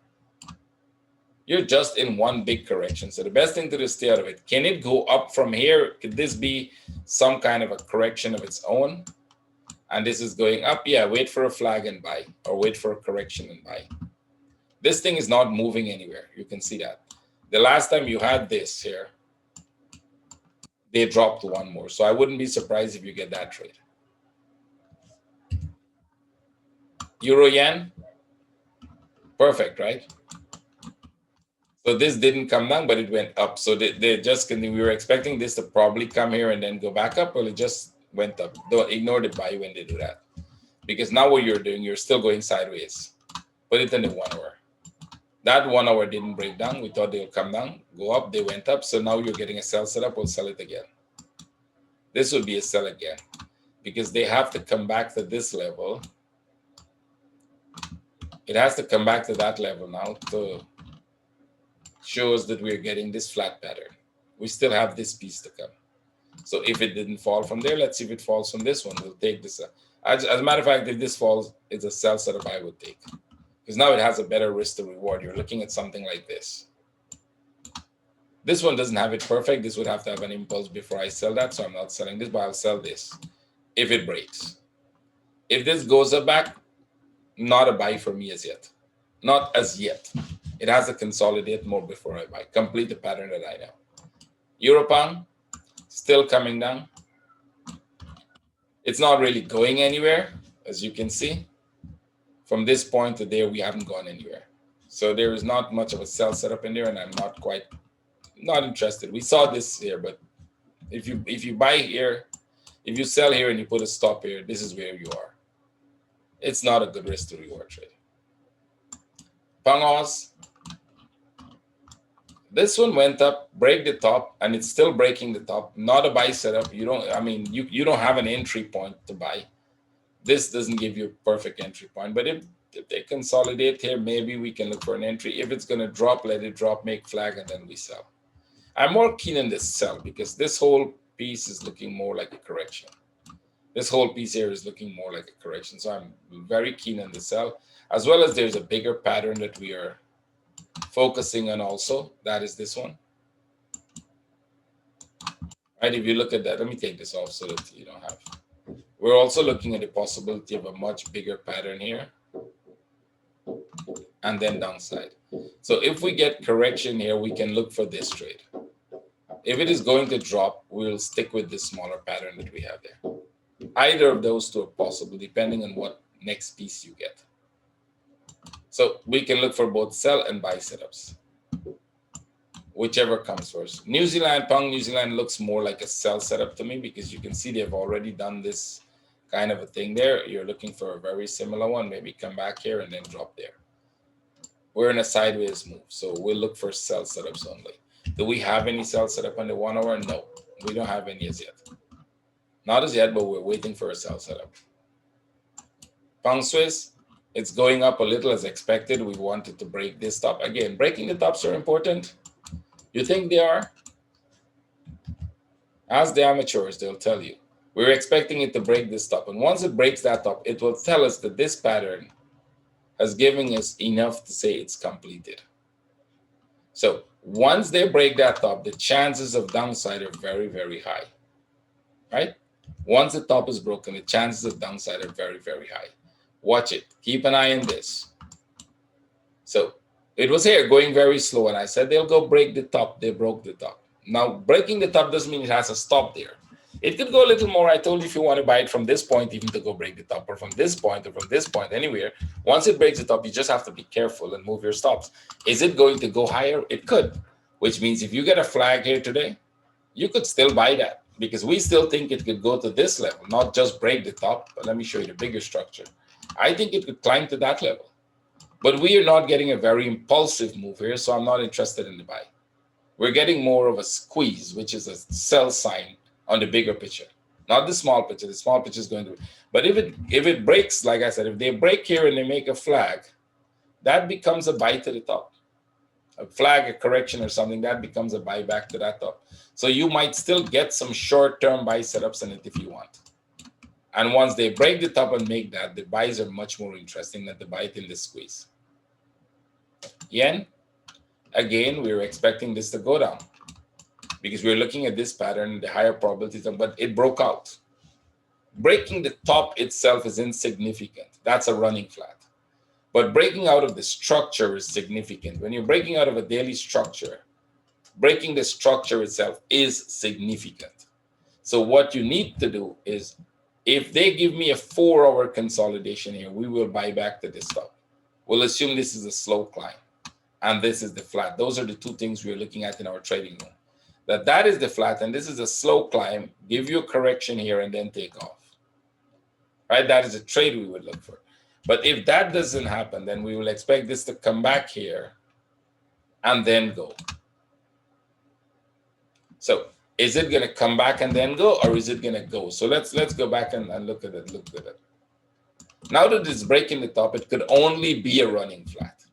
You're just in one big correction. So the best thing to do is stay out of it. Can it go up from here? Could this be some kind of a correction of its own? And this is going up. Yeah, wait for a flag and buy, or wait for a correction and buy. This thing is not moving anywhere. You can see that. The last time you had this here, they dropped one more. So I wouldn't be surprised if you get that trade. Euro yen, perfect, right? So this didn't come down, but it went up. So they just, we were expecting this to probably come here and then go back up. Well, it just went up. Don't ignore the buy when they do that. Because now what you're doing, you're still going sideways. Put it in the 1 hour. That 1 hour didn't break down. We thought they'll come down, go up, they went up. So now you're getting a sell setup. We'll sell it again. This would be a sell again. Because they have to come back to this level. It has to come back to that level now to show us that we're getting this flat pattern. We still have this piece to come. So if it didn't fall from there, let's see if it falls from this one. We'll take this. As a matter of fact, if this falls, it's a sell setup I would take. Because now it has a better risk to reward. You're looking at something like this. This one doesn't have it perfect. This would have to have an impulse before I sell that. So I'm not selling this, but I'll sell this if it breaks. If this goes up back, not a buy for me as yet. Not as yet. It has to consolidate more before I buy. Complete the pattern that I know. Euro pound, still coming down. It's not really going anywhere, as you can see. From this point to there, we haven't gone anywhere. So there is not much of a sell setup in there, and I'm not interested. We saw this here, but if you buy here, if you sell here and you put a stop here, this is where you are. It's not a good risk to reward trade. Pangos. This one went up, break the top, and it's still breaking the top. Not a buy setup. You don't, I mean, you don't have an entry point to buy. This doesn't give you a perfect entry point. But if they consolidate here, maybe we can look for an entry. If it's going to drop, let it drop, make flag, and then we sell. I'm more keen on this sell because this whole piece is looking more like a correction. This whole piece here is looking more like a correction. So I'm very keen on the sell, as well as there's a bigger pattern that we are focusing on also. That is this one. Right, if you look at that, let me take this off so that you don't have. We're also looking at the possibility of a much bigger pattern here and then downside. So if we get correction here, we can look for this trade. If it is going to drop, we'll stick with this smaller pattern that we have there. Either of those two are possible, depending on what next piece you get. So we can look for both sell and buy setups, whichever comes first. New Zealand, Pound New Zealand looks more like a sell setup to me because you can see they've already done this kind of a thing there. You're looking for a very similar one, maybe come back here and then drop there. We're in a sideways move, so we'll look for sell setups only. Do we have any sell setup on the 1 hour? No, we don't have any as yet. Not as yet, but we're waiting for a sell setup. Pound Swiss, it's going up a little as expected. We wanted to break this top. Again, breaking the tops are important. You think they are? Ask the amateurs, they'll tell you. We're expecting it to break this top. And once it breaks that top, it will tell us that this pattern has given us enough to say it's completed. So once they break that top, the chances of downside are very, very high, right? Once the top is broken, the chances of downside are very, very high. Watch it. Keep an eye on this. So it was here going very slow, and I said they'll go break the top. They broke the top. Now, breaking the top doesn't mean it has a stop there. It could go a little more. I told you if you want to buy it from this point, even to go break the top, or from this point, or from this point, anywhere. Once it breaks the top, you just have to be careful and move your stops. Is it going to go higher? It could, which means if you get a flag here today, you could still buy that because we still think it could go to this level, not just break the top. But let me show you the bigger structure. I think it could climb to that level. But we are not getting a very impulsive move here, so I'm not interested in the buy. We're getting more of a squeeze, which is a sell sign on the bigger picture, not the small picture. The small picture is going to, but if it breaks, like I said, if they break here and they make a flag, that becomes a buy to the top. A flag, a correction or something, that becomes a buy back to that top. So you might still get some short-term buy setups in it if you want. And once they break the top and make that, the buys are much more interesting than the buy in the squeeze. Yen, again, we were expecting this to go down because we're looking at this pattern, the higher probabilities, but it broke out. Breaking the top itself is insignificant. That's a running flat. But breaking out of the structure is significant. When you're breaking out of a daily structure, breaking the structure itself is significant. So what you need to do is, if they give me a 4-hour consolidation here, we will buy back to this top. We'll assume this is a slow climb and this is the flat. Those are the two things we're looking at in our trading room. That is the flat and this is a slow climb. Give you a correction here and then take off. Right? That is a trade we would look for. But if that doesn't happen, then we will expect this to come back here and then go. So is it going to come back and then go, or is it going to go? So let's go back and look at it. Look at it. Now that it's breaking the top, it could only be a running flat,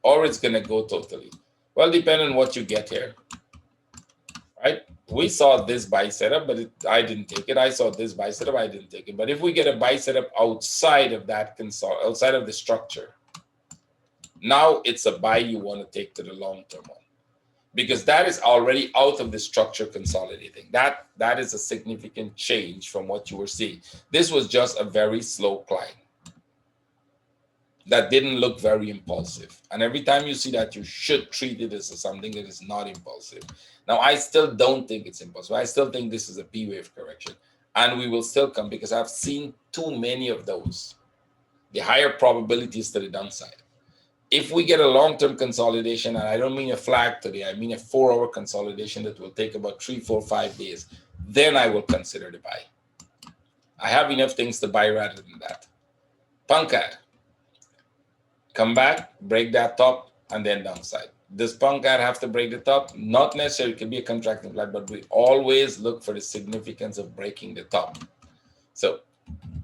or it's going to go totally. Well, depending on what you get here. Right? We saw this buy setup, but I didn't take it. I saw this buy setup, I didn't take it. But if we get a buy setup outside of that outside of the structure, now it's a buy you want to take to the long-term one, because that is already out of the structure consolidating. That is a significant change from what you were seeing. This was just a very slow climb that didn't look very impulsive. And every time you see that, you should treat it as something that is not impulsive. Now, I still don't think it's impulsive. I still think this is a P-wave correction. And we will still come because I've seen too many of those. The higher probabilities to the downside. If we get a long-term consolidation, and I don't mean a flag today, I mean a 4-hour consolidation that will take about 3, 4, 5 days, then I will consider the buy. I have enough things to buy rather than that. Pancad. come back, break that top, and then downside. Does punk CAD have to break the top? Not necessarily. It can be a contracting flat, but we always look for the significance of breaking the top. So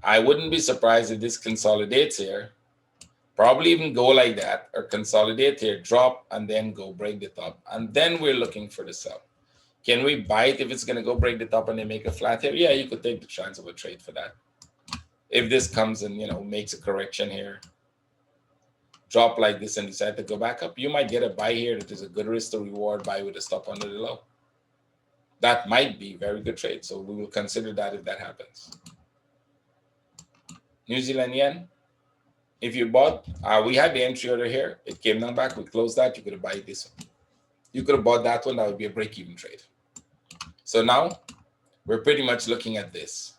I wouldn't be surprised if this consolidates here, probably even go like that, or consolidate here, drop, and then go break the top. And then we're looking for the sell. Can we buy it if it's going to go break the top and then make a flat here? Yeah, you could take the chance of a trade for that. If this comes and, makes a correction here, drop like this and decide to go back up, you might get a buy here that is a good risk to reward buy with a stop under the low. That might be a very good trade. So we will consider that if that happens. New Zealand yen. If you bought, we had the entry order here. It came down back. We closed that. You could have bought this one. You could have bought that one. That would be a break-even trade. So now we're pretty much looking at this.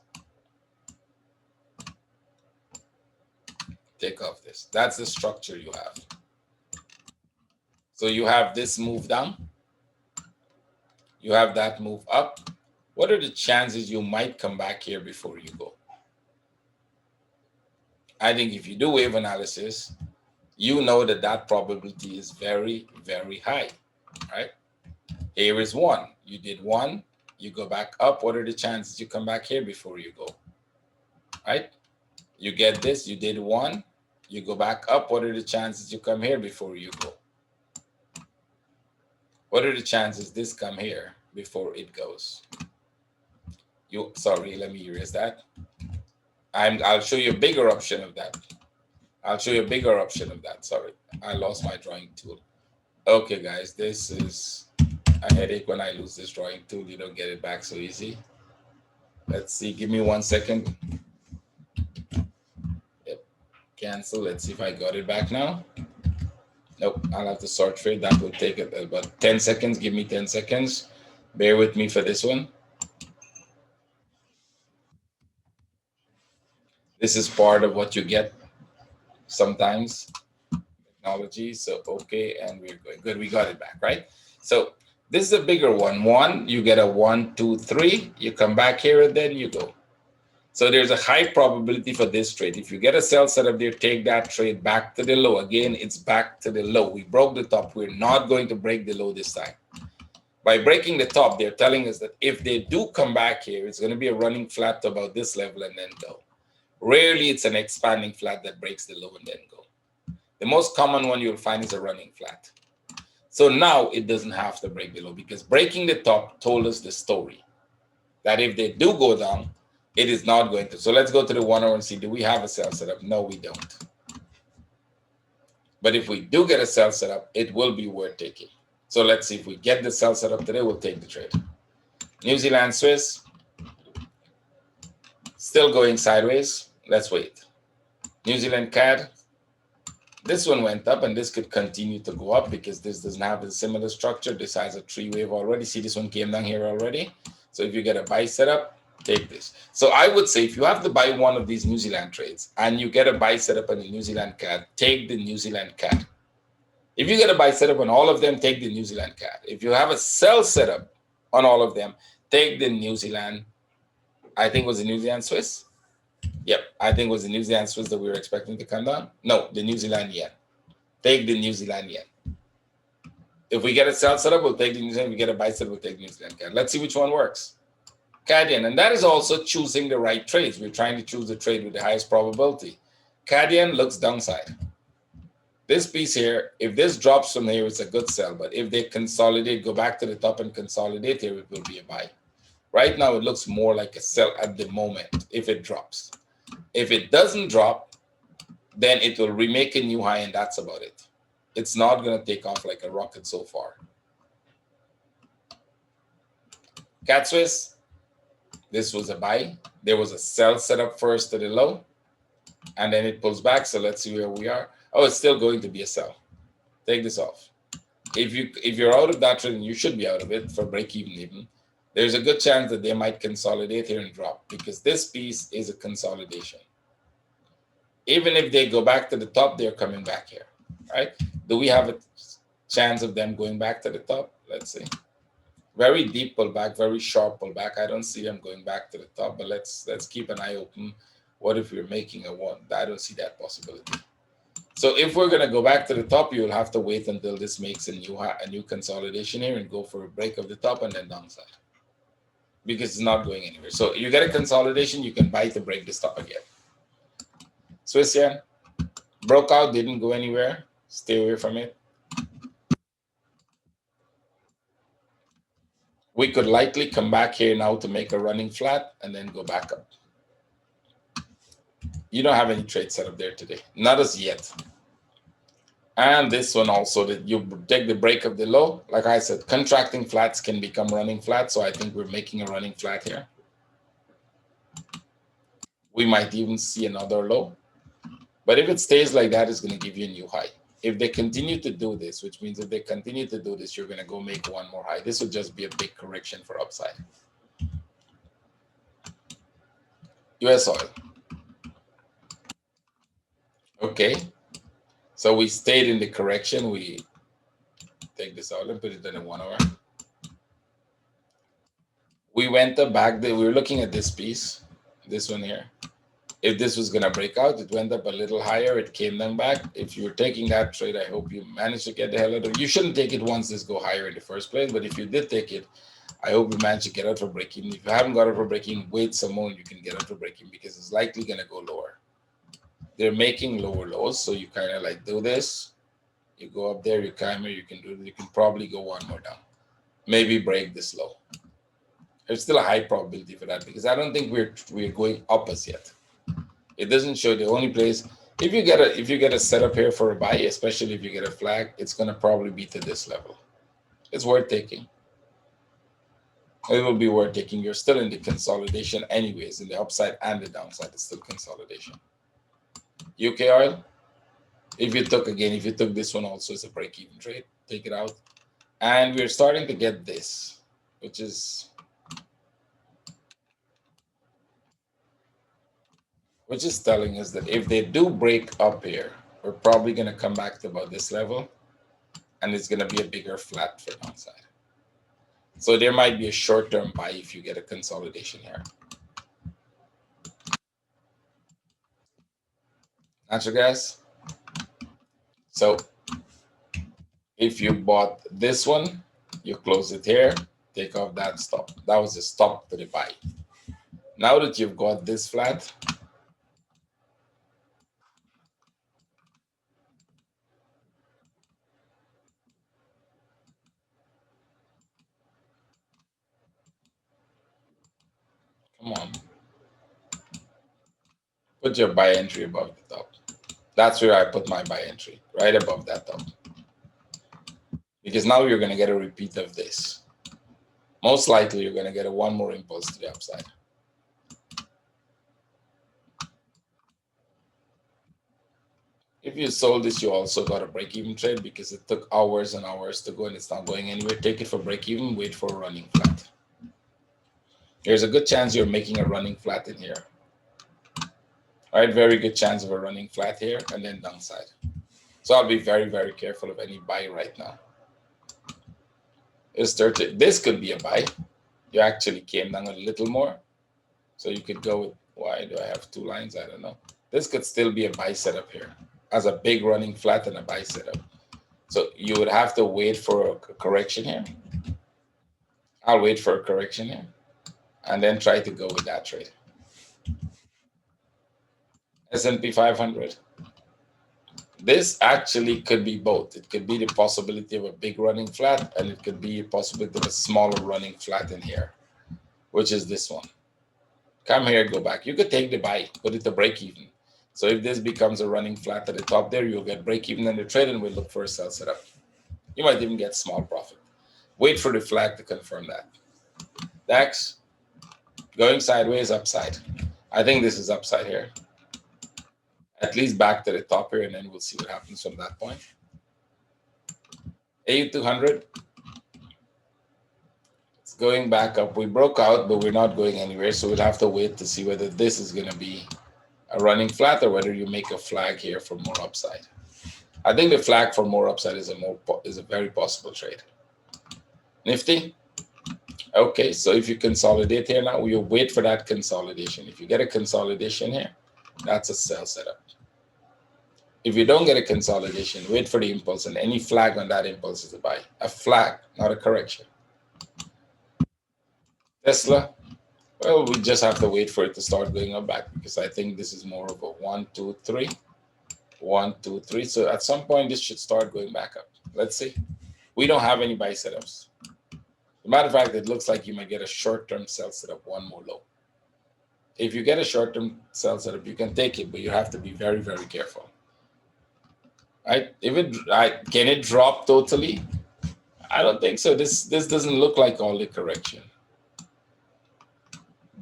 Take off this. That's the structure you have. So you have this move down. You have that move up. What are the chances you might come back here before you go? I think if you do wave analysis, you know that that probability is very, very high, right? Here is one. You did one. You go back up. What are the chances you come back here before you go, right? You get this. You did one. You go back up. What are the chances you come here before you go? What are the chances this come here before it goes? Sorry, let me erase that. I'll show you a bigger option of that. I'll show you a bigger option of that. Sorry, I lost my drawing tool. Okay, guys, this is a headache when I lose this drawing tool. You don't get it back so easy. Let's see. Give me 1 second. Yep. Cancel. Let's see if I got it back now. Nope. I'll have to sort trade. That will take about 10 seconds. Give me 10 seconds. Bear with me for this one. This is part of what you get sometimes. Technology. So, okay. And we're going. Good. We got it back, right? So, this is a bigger one. One, you get a 1, 2, 3. You come back here and then you go. So there's a high probability for this trade. If you get a sell set up there, take that trade back to the low. Again, it's back to the low. We broke the top. We're not going to break the low this time. By breaking the top, they're telling us that if they do come back here, it's going to be a running flat to about this level and then go. Rarely it's an expanding flat that breaks the low and then go. The most common one you'll find is a running flat. So now it doesn't have to break the low because breaking the top told us the story that if they do go down, it is not going to. So let's go to the 1 hour and see, do we have a sell setup? No, we don't. But if we do get a sell setup, it will be worth taking. So let's see if we get the sell setup today, we'll take the trade. New Zealand Swiss, still going sideways. Let's wait. New Zealand CAD. This one went up and this could continue to go up because this doesn't have a similar structure. This has a 3-wave already. See, this one came down here already. So if you get a buy setup, take this. So I would say if you have to buy one of these New Zealand trades and you get a buy setup on the New Zealand CAD, take the New Zealand CAD. If you get a buy setup on all of them, take the New Zealand CAD. If you have a sell setup on all of them, take the New Zealand, I think it was the New Zealand Swiss. Yep, I think it was the New Zealand Swiss that we were expecting to come down. No, the New Zealand yen. Take the New Zealand yen. If we get a sell setup, we'll take the New Zealand. If we get a buy setup, we'll take the New Zealand CAD. Let's see which one works. CAD yen, and that is also choosing the right trades. We're trying to choose the trade with the highest probability. CAD yen looks downside. This piece here, if this drops from here, it's a good sell. But if they consolidate, go back to the top and consolidate here, it will be a buy. Right now, it looks more like a sell at the moment if it drops. If it doesn't drop, then it will remake a new high, and that's about it. It's not going to take off like a rocket so far. CAD Swiss, this was a buy. There was a sell set up first to the low, and then it pulls back. So let's see where we are. Oh, it's still going to be a sell. Take this off. If you're out of that trade, and you should be out of it for break even, there's a good chance that they might consolidate here and drop because this piece is a consolidation. Even if they go back to the top, they're coming back here, right? Do we have a chance of them going back to the top? Let's see. Very deep pullback, very sharp pullback. I don't see them going back to the top, but let's keep an eye open. What if we're making a one? I don't see that possibility. So if we're going to go back to the top, you'll have to wait until this makes a new consolidation here and go for a break of the top and then downside, because it's not going anywhere. So you get a consolidation, you can buy to break this top again. Swiss yen broke out, didn't go anywhere. Stay away from it. We could likely come back here now to make a running flat and then go back up. You don't have any trade set up there today, not as yet. And this one also, that you take the break of the low. Like I said, contracting flats can become running flats. So I think we're making a running flat here. We might even see another low. But if it stays like that, it's going to give you a new high. If they continue to do this, which means if they continue to do this, you're going to go make one more high. This would just be a big correction for upside. US oil. Okay. So we stayed in the correction. We take this out and put it in a 1 hour. We went back. We were looking at this piece, this one here. If this was going to break out, it went up a little higher. It came then back. If you're taking that trade, I hope you managed to get the hell out of it. You shouldn't take it once this go higher in the first place. But if you did take it, I hope you managed to get out for breaking. If you haven't got out for breaking, wait some more and you can get out for breaking, because it's likely going to go lower. They're making lower lows. So you kind of like do this. You go up there, you climb here, you can do it. You can probably go one more down. Maybe break this low. There's still a high probability for that, because I don't think we're going up as yet. It doesn't show the only place. If you get a setup here for a buy, especially if you get a flag, it's going to probably be to this level. It's worth taking. It will be worth taking. You're still in the consolidation anyways, in the upside and the downside. It's still consolidation. UK oil. If you took this one also as a break-even trade, take it out. And we're starting to get this, which is telling us that if they do break up here, we're probably going to come back to about this level, and it's going to be a bigger flat for downside. So there might be a short-term buy if you get a consolidation here. Natural gas. So if you bought this one, you close it here, take off that stop. That was a stop to the buy. Now that you've got this flat, come on, put your buy entry above the top. That's where I put my buy entry, right above that top. Because now you're going to get a repeat of this. Most likely, you're going to get one more impulse to the upside. If you sold this, you also got a break-even trade, because it took hours and hours to go and it's not going anywhere. Take it for break-even, wait for a running flat. There's a good chance you're making a running flat in here. All right, very good chance of a running flat here and then downside. So I'll be very, very careful of any buy right now. This could be a buy. You actually came down a little more. So you could go with, why do I have two lines? I don't know. This could still be a buy setup here, as a big running flat and a buy setup. So you would have to wait for a correction here. I'll wait for a correction here and then try to go with that trade. S&P 500. This actually could be both. It could be the possibility of a big running flat, and it could be a possibility of a smaller running flat in here, which is this one. Come here, go back. You could take the buy, put it to break even. So if this becomes a running flat at the top there, you'll get break even in the trade, and we'll look for a sell setup. You might even get small profit. Wait for the flag to confirm that. DAX, going sideways, upside. I think this is upside here. At least back to the top here, and then we'll see what happens from that point. AU200. It's going back up. We broke out, but we're not going anywhere, so we'll have to wait to see whether this is going to be a running flat or whether you make a flag here for more upside. I think the flag for more upside is a very possible trade. Nifty. Okay, so if you consolidate here now, you wait for that consolidation. If you get a consolidation here, that's a sell setup. If you don't get a consolidation, wait for the impulse, and any flag on that impulse is a buy. A flag, not a correction. Tesla, well, we just have to wait for it to start going up back, because I think this is more of a 1, 2, 3. 1, 2, 3. So at some point, this should start going back up. Let's see. We don't have any buy setups. As a matter of fact, it looks like you might get a short-term sell setup, one more low. If you get a short-term sell setup, you can take it, but you have to be very, very careful. Right? Can it drop totally? I don't think so. This doesn't look like all the correction.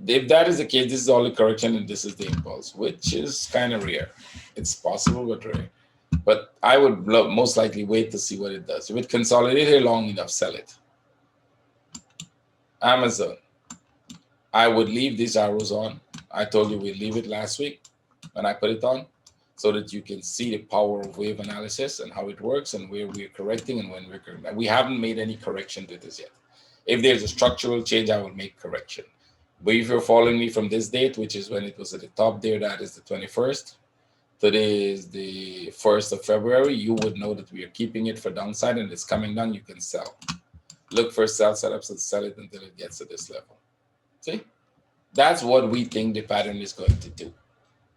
If that is the case, this is all the correction and this is the impulse, which is kind of rare. It's possible, but rare. But I would most likely wait to see what it does. If it consolidated long enough, sell it. Amazon, I would leave these arrows on. I told you we'd leave it last week when I put it on, so that you can see the power of wave analysis and how it works and where we're correcting and when we're correcting. We haven't made any correction to this yet. If there's a structural change, I will make correction. But if you're following me from this date, which is when it was at the top there, that is the 21st. Today is the 1st of February. You would know that we are keeping it for downside and it's coming down. You can sell. Look for sell setups and sell it until it gets to this level. See? That's what we think the pattern is going to do.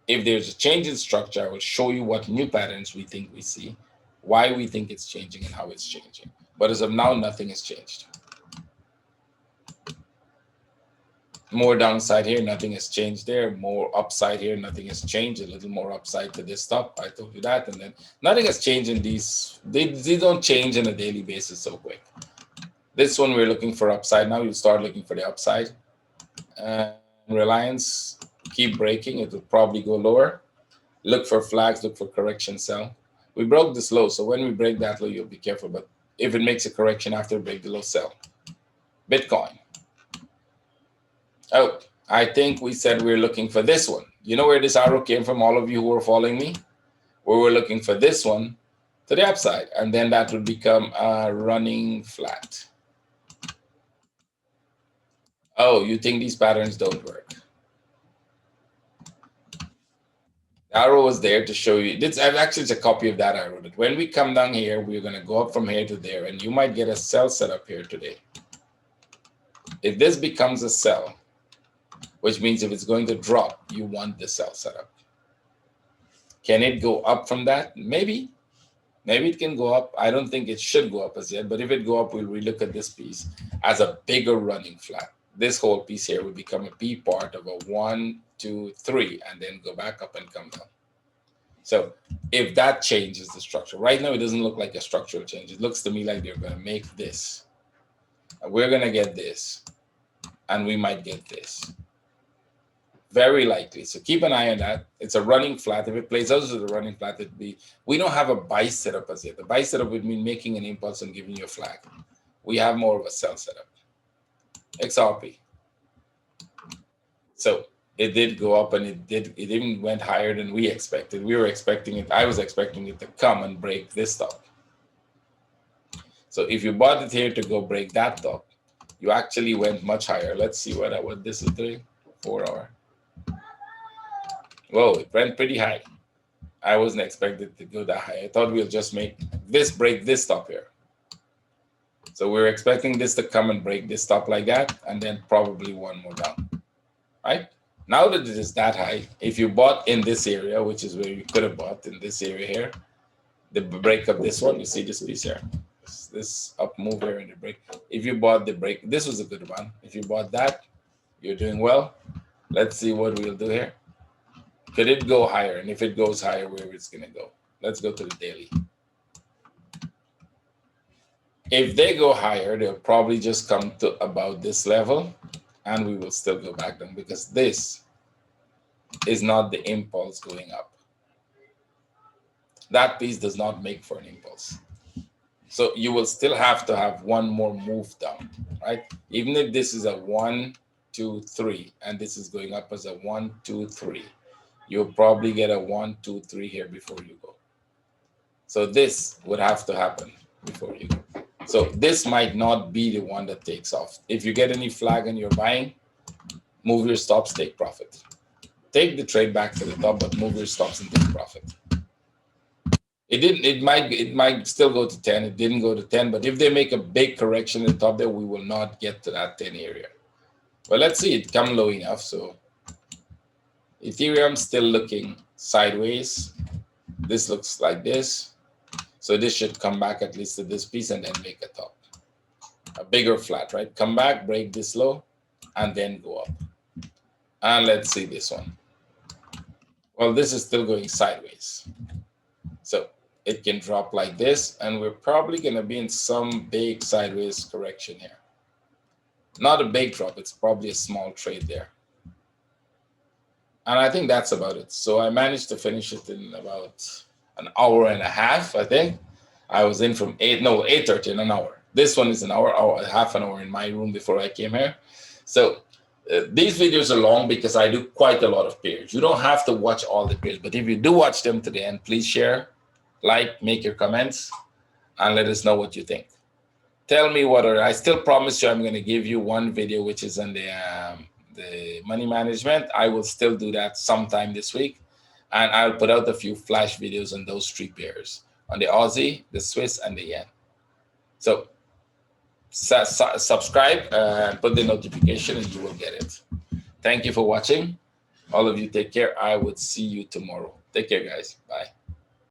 If there's a change in structure, I will show you what new patterns we think we see, why we think it's changing, and how it's changing. But as of now, nothing has changed. More downside here, nothing has changed there. More upside here, nothing has changed. A little more upside to this top, I told you that. And then nothing has changed in these. They don't change on a daily basis so quick. This one, we're looking for upside. Now you start looking for the upside. Reliance, keep breaking. It will probably go lower. Look for flags, look for correction sell. We broke this low, so when we break that low, you'll be careful. But if it makes a correction after break the low, sell. Bitcoin. Oh, I think we said we're looking for this one. You know where this arrow came from, all of you who are following me? We were looking for this one to the upside, and then that would become a running flat. Oh, you think these patterns don't work? The arrow was there to show you. This actually it's a copy of that arrow. That when we come down here, we're going to go up from here to there, and you might get a sell setup here today. If this becomes a sell, which means if it's going to drop, you want the sell setup. Can it go up from that? Maybe. Maybe it can go up. I don't think it should go up as yet, but if it go up, we'll relook at this piece as a bigger running flat. This whole piece here will become a P part of a 1, 2, 3, and then go back up and come down. So if that changes the structure, right now it doesn't look like a structural change. It looks to me like they're going to make this. We're going to get this, and we might get this. Very likely. So keep an eye on that. It's a running flat. If it plays out as a running flat, it'd be. We don't have a buy setup as yet. The buy setup would mean making an impulse and giving you a flag. We have more of a sell setup. XRP. So it did go up, and it even went higher than we expected. We were expecting it. I was expecting it to come and break this top. So if you bought it here to go break that top, you actually went much higher. Let's see what this is doing. 4 hour. Whoa, it went pretty high. I wasn't expecting it to go that high. I thought we'll just make this break this top here. So we're expecting this to come and break this top like that, and then probably one more down. Right? Now that it is that high, if you bought in this area, which is where you could have bought in this area here, the break of this one, you see this piece here, this up move here in the break. If you bought the break, this was a good one. If you bought that, you're doing well. Let's see what we'll do here. Could it go higher? And if it goes higher, where it's going to go? Let's go to the daily. If they go higher, they'll probably just come to about this level, and we will still go back down, because this is not the impulse going up. That piece does not make for an impulse. So you will still have to have one more move down, right? Even if this is a 1, 2, 3, and this is going up as a 1, 2, 3, you'll probably get a 1, 2, 3 here before you go. So this would have to happen before you go. So this might not be the one that takes off. If you get any flag and you're buying, move your stops, take profit. Take the trade back to the top, but move your stops and take profit. It didn't. It might still go to 10. It didn't go to 10. But if they make a big correction at the top there, we will not get to that 10 area. But let's see. It come low enough. So Ethereum still looking sideways. This looks like this. So this should come back at least to this piece and then make a top. A bigger flat, right? Come back, break this low, and then go up. And let's see this one. Well, this is still going sideways. So it can drop like this, and we're probably going to be in some big sideways correction here. Not a big drop. It's probably a small trade there. And I think that's about it. So I managed to finish it in about an hour and a half, I think. I was in from 8:30 in an hour. This one is an hour, half an hour in my room before I came here. So these videos are long because I do quite a lot of pairs. You don't have to watch all the pairs, but if you do watch them to the end, please share, like, make your comments, and let us know what you think. Tell me I still promise you I'm going to give you one video which is on the money management. I will still do that sometime this week, and I'll put out a few flash videos on those three pairs, on the Aussie, the Swiss, and the yen. So subscribe and put the notification and you will get it. Thank you for watching. All of you take care. I would see you tomorrow. Take care, guys. Bye.